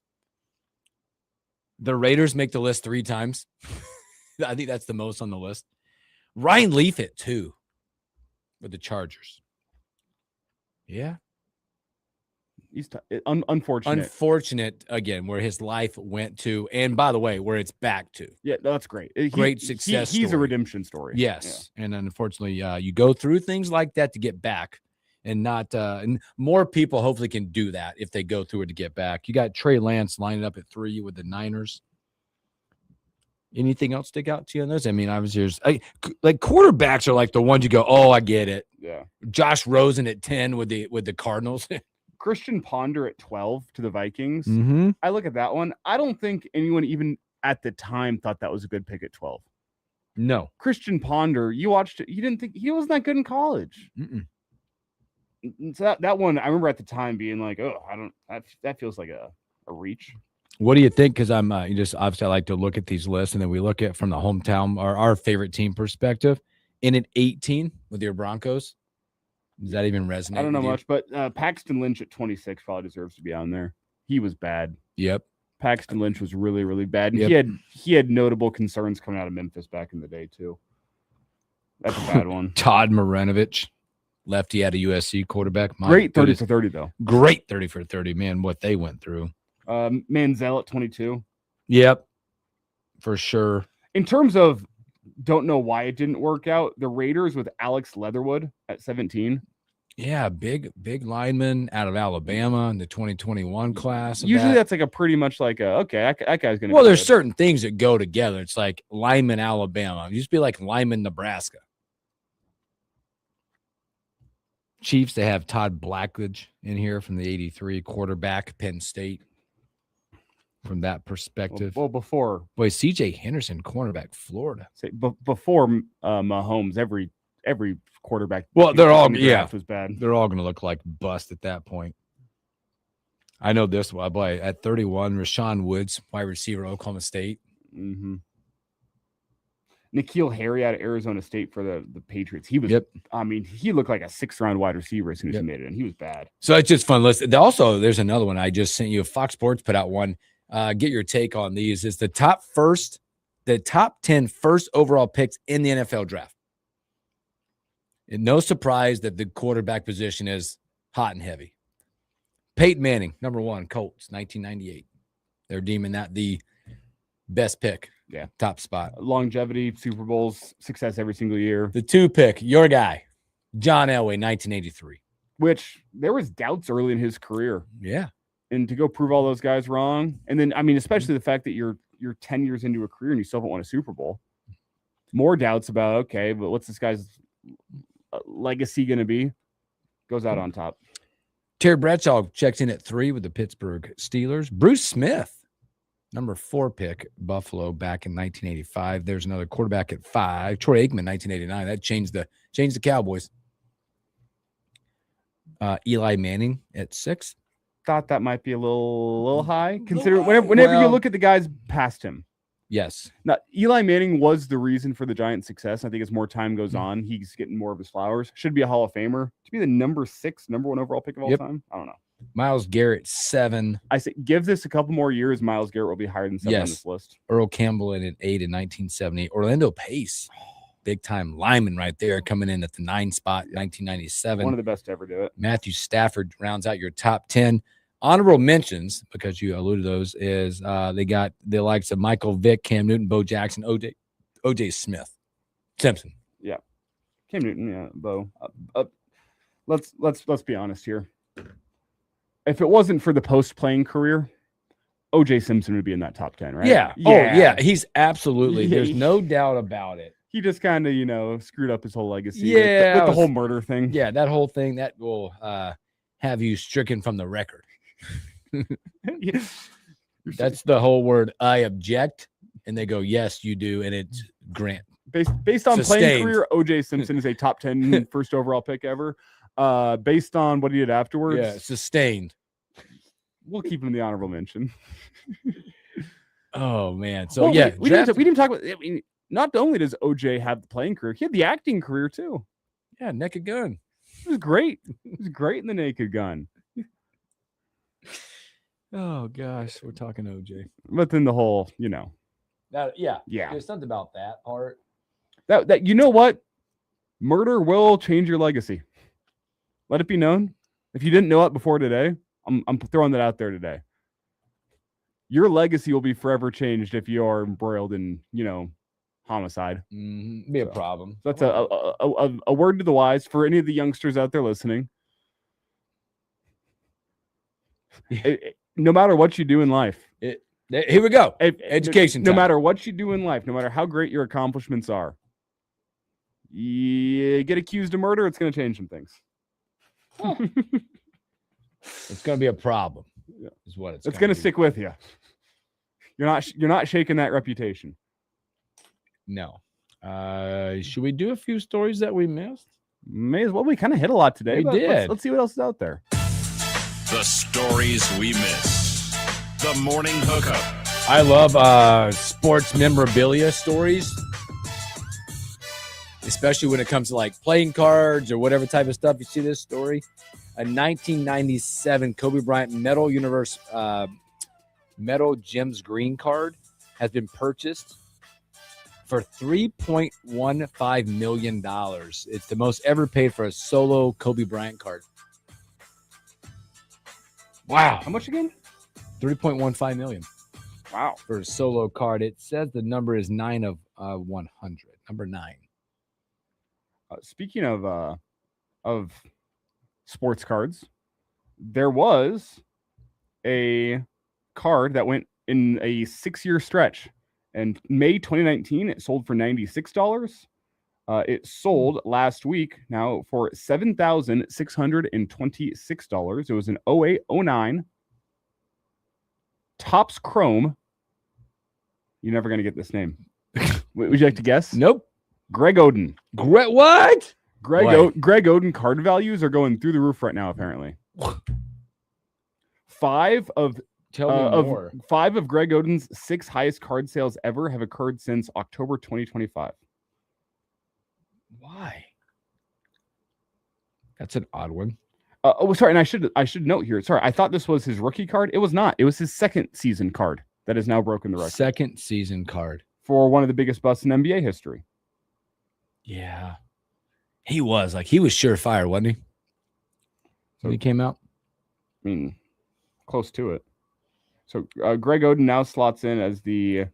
S: the Raiders make the list 3 times. I think that's the most on the list. Ryan Leaf at 2 with the Chargers. Yeah.
A: He's unfortunate.
S: Unfortunate, again, where his life went to, and by the way, where it's back to.
A: Yeah, that's great.
S: Great success
A: He's
S: story.
A: a redemption story.
S: Yes, yeah. And unfortunately, you go through things like that to get back, and not and more people hopefully can do that if they go through it to get back. You got Trey Lance lining up at 3 with the Niners. Anything else stick out to you on those? I mean, like quarterbacks are like the ones you go, oh, I get it.
A: Yeah.
S: Josh Rosen at 10 with the Cardinals.
A: Christian Ponder at 12 to the Vikings.
S: Mm-hmm.
A: I look at that one. I don't think anyone even at the time thought that was a good pick at 12.
S: No.
A: Christian Ponder, you watched it. You didn't think he wasn't that good in college.
S: Mm-mm.
A: So that one, I remember at the time being like, oh, that feels like a reach.
S: What do you think? Because I'm you just obviously I like to look at these lists, and then we look at from the hometown or our favorite team perspective. In at 18 with your Broncos, does that even resonate?
A: I don't know
S: with you?
A: much, but Paxton Lynch at 26 probably deserves to be on there. He was bad.
S: Yep.
A: Paxton Lynch was really, really bad. And
S: Yep.
A: he had notable concerns coming out of Memphis back in the day, too. That's a bad one.
S: Todd Marinovich, lefty out of USC quarterback. My
A: Great 30
S: goodness.
A: for 30, though.
S: Great 30 for 30. Man, what they went through.
A: Manziel at 22.
S: Yep. For sure.
A: In terms of don't know why it didn't work out, the Raiders with Alex Leatherwood at 17.
S: Yeah, big lineman out of Alabama in the 2021 class.
A: Usually that's like a pretty much like that guy's going to
S: Well,
A: be
S: there's
A: good.
S: certain things that go together. It's like Lyman, Alabama. It used to be like Lyman, Nebraska. Chiefs, they have Todd Blackledge in here from the 83 quarterback, Penn State. From that perspective.
A: Well, before.
S: Boy, CJ Henderson, cornerback, Florida.
A: Before Mahomes, every quarterback.
S: Well, they're all,
A: in the
S: yeah.
A: draft was bad.
S: They're all going to look like bust at that point. I know this one. Boy, at 31, Rashawn Woods, wide receiver, Oklahoma State.
A: Mm-hmm. N'Keal Harry out of Arizona State for the Patriots. He was, I mean, he looked like a 6th-round wide receiver as soon as he made it, and he was bad.
S: So it's just fun. Listen, also, there's another one I just sent you. Fox Sports put out one. Get your take on these. It's the top 10 first overall picks in the NFL draft. And no surprise that the quarterback position is hot and heavy. Peyton Manning, number 1, Colts, 1998. They're deeming that the best pick.
A: Yeah.
S: Top spot.
A: Longevity, Super Bowls, success every single year.
S: The 2 pick, your guy, John Elway, 1983.
A: Which there was doubts early in his career.
S: Yeah.
A: And to go prove all those guys wrong. And then, I mean, especially the fact that you're 10 years into a career and you still haven't won a Super Bowl. More doubts about, okay, but what's this guy's legacy going to be? Goes out on top.
S: Terry Bradshaw checks in at 3 with the Pittsburgh Steelers. Bruce Smith, number 4 pick, Buffalo back in 1985. There's another quarterback at 5. Troy Aikman, 1989. That changed the Cowboys. Eli Manning at 6.
A: Thought that might be a little high. Consider whenever you look at the guys past him.
S: Yes.
A: Now, Eli Manning was the reason for the Giants' success. I think as more time goes on, he's getting more of his flowers. Should be a Hall of Famer. To be the number 1 overall pick of all time, I don't know.
S: Myles Garrett, 7.
A: I say give this a couple more years. Myles Garrett will be higher than 7 on this list.
S: Earl Campbell in at 8 in 1970. Orlando Pace, big time lineman right there, coming in at the 9 spot, 1997.
A: One of the best to ever do it. Matthew
S: Stafford rounds out your top 10. Honorable mentions, because you alluded to those, is they got the likes of Michael Vick, Cam Newton, Bo Jackson, O.J. Smith, Simpson.
A: Yeah, Cam Newton. Yeah, Bo. Let's be honest here. If it wasn't for the post-playing career, O.J. Simpson would be in that top 10, right?
S: Yeah. Oh, yeah. He's absolutely. There's no doubt about it.
A: He just kind of, screwed up his whole legacy.
S: Yeah,
A: with the whole murder thing.
S: Yeah, that whole thing that will have you stricken from the record. That's the whole word. I object, and they go, "Yes, you do," and it's grant.
A: Based on playing career, O.J. Simpson is a top 10 first overall pick ever. Based on what he did afterwards,
S: yeah, sustained.
A: We'll keep him in the honorable mention.
S: Oh man, so
A: well,
S: yeah,
A: we didn't talk about. I mean, not only does O.J. have the playing career, he had the acting career too.
S: Yeah, Naked Gun.
A: It was great. It was great in the Naked Gun.
S: Oh gosh, we're talking OJ.
A: But then the whole,
S: That, yeah.
A: There's
S: something about that part.
A: That you know what? Murder will change your legacy. Let it be known. If you didn't know it before today, I'm throwing that out there today. Your legacy will be forever changed if you are embroiled in, homicide.
S: Be a problem.
A: So that's a word to the wise for any of the youngsters out there listening. No matter what you do in life.
S: Here we go. Education
A: No
S: time.
A: matter what you do in life, no matter how great your accomplishments are, you get accused of murder, it's going to change some things.
S: It's going to be a problem.
A: Yeah.
S: Is what
A: it's going to stick with you. You're not shaking that reputation.
S: No. Should we do a few stories that we missed?
A: May as well. We kind of hit a lot today.
S: We did.
A: Let's see what else is out there.
B: The stories we miss.
N: The Morning Hookup.
S: I love sports memorabilia stories, especially when it comes to like playing cards or whatever type of stuff. You see this story? A 1997 Kobe Bryant Metal Gems Green card has been purchased for $3.15 million. It's the most ever paid for a solo Kobe Bryant card. Wow.
A: How much again?
S: $3.15 million.
A: Wow.
S: For a solo card. It says the number is 9 of 100. Number 9.
A: Speaking of sports cards, there was a card that went in a 6-year stretch. And May 2019, it sold for $96. It sold last week now for $7,626. It was an 08-09 Topps Chrome. You're never going to get this name. Would you like to guess?
S: Nope.
A: Greg Oden.
S: What?
A: Greg Oden card values are going through the roof right now, apparently. Five of Greg Oden's 6 highest card sales ever have occurred since October 2025.
S: Why? That's an odd one.
A: Sorry, and I should note here. Sorry, I thought this was his rookie card. It was not. It was his second season card that has now broken the record.
S: Second season card
A: for one of the biggest busts in NBA history.
S: Yeah, he was surefire, wasn't he? So he came out.
A: I mean, close to it. So Greg Oden now slots in as the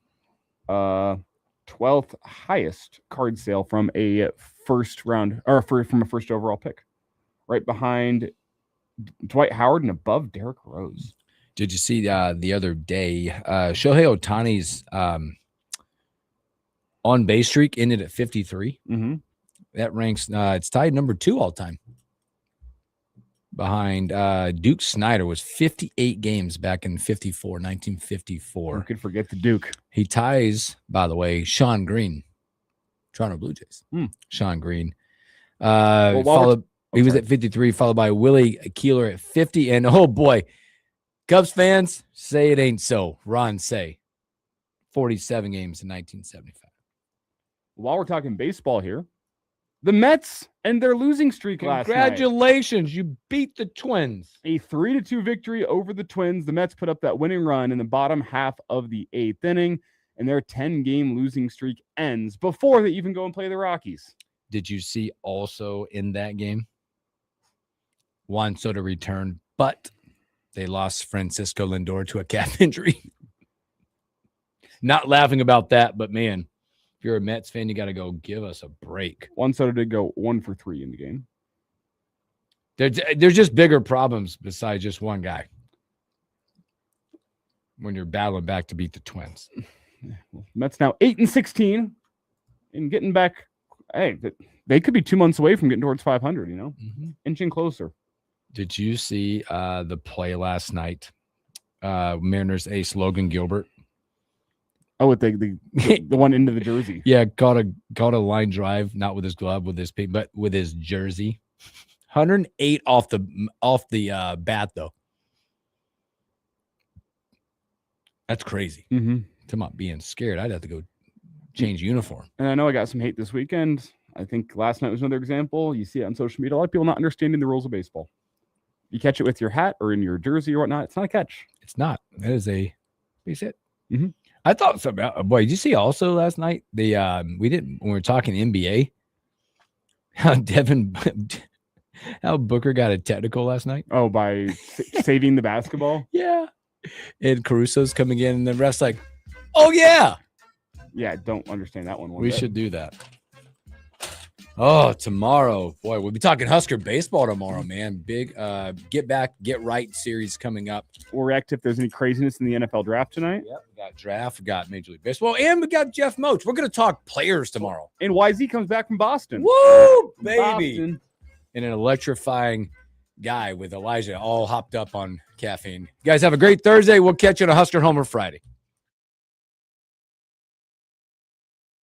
A: 12th highest card sale from a first round from a first overall pick, right behind Dwight Howard and above Derrick Rose.
S: Did you see the other day Shohei Ohtani's on base streak ended at 53?
A: Mm-hmm.
S: That ranks it's tied number 2 all time. Behind Duke Snyder was 58 games back in 1954.
A: Who could forget the Duke?
S: He ties, by the way, Sean Green, Toronto Blue Jays. Sean Green. He was at 53, followed by Willie Keeler at 50. And oh boy, Cubs fans, say it ain't so. Ron Say, 47 games in 1975.
A: While we're talking baseball here, the Mets and their losing streak last night.
S: Congratulations, you beat the Twins.
A: A 3-2 victory over the Twins. The Mets put up that winning run in the bottom half of the 8th inning, and their 10-game losing streak ends before they even go and play the Rockies.
S: Did you see also in that game? Juan Soto returned, but they lost Francisco Lindor to a calf injury. Not laughing about that, but man, if you're a Mets fan, you got to go give us a break.
A: Juan Soto did go 1 for 3 in the game.
S: There's just bigger problems besides just one guy when you're battling back to beat the Twins.
A: Mets now 8-16 and getting back. Hey, they could be 2 months away from getting towards 500, inching closer.
S: Did you see the play last night? Mariners ace Logan Gilbert.
A: Oh, with the one into the jersey.
S: Yeah, caught a line drive, not with his glove, but with his jersey. 108 off the bat though. That's crazy.
A: Mm-hmm.
S: Talking about being scared, I'd have to go change uniform.
A: And I know I got some hate this weekend. I think last night was another example. You see it on social media. A lot of people not understanding the rules of baseball. You catch it with your hat or in your jersey or whatnot. It's not a catch.
S: It's not. That is a base hit.
A: Mm-hmm.
S: I thought something. Boy, did you see also last night when we were talking NBA, how Booker got a technical last night?
A: Oh, by saving the basketball?
S: Yeah. And Caruso's coming in, and the ref's like, "Oh yeah,
A: yeah." Don't understand that one.
S: We should do that. Oh, tomorrow, boy, we'll be talking Husker baseball tomorrow, man. Big get back, get right series coming up.
A: We'll react if there's any craziness in the NFL draft tonight.
S: Yep, we got draft, we got Major League Baseball, and we got Jeff Moach. We're going to talk players tomorrow.
A: And YZ comes back from Boston.
S: Woo, baby.
A: Boston.
S: And an electrifying guy with Elijah all hopped up on caffeine. You guys have a great Thursday. We'll catch you on a Husker Homer Friday.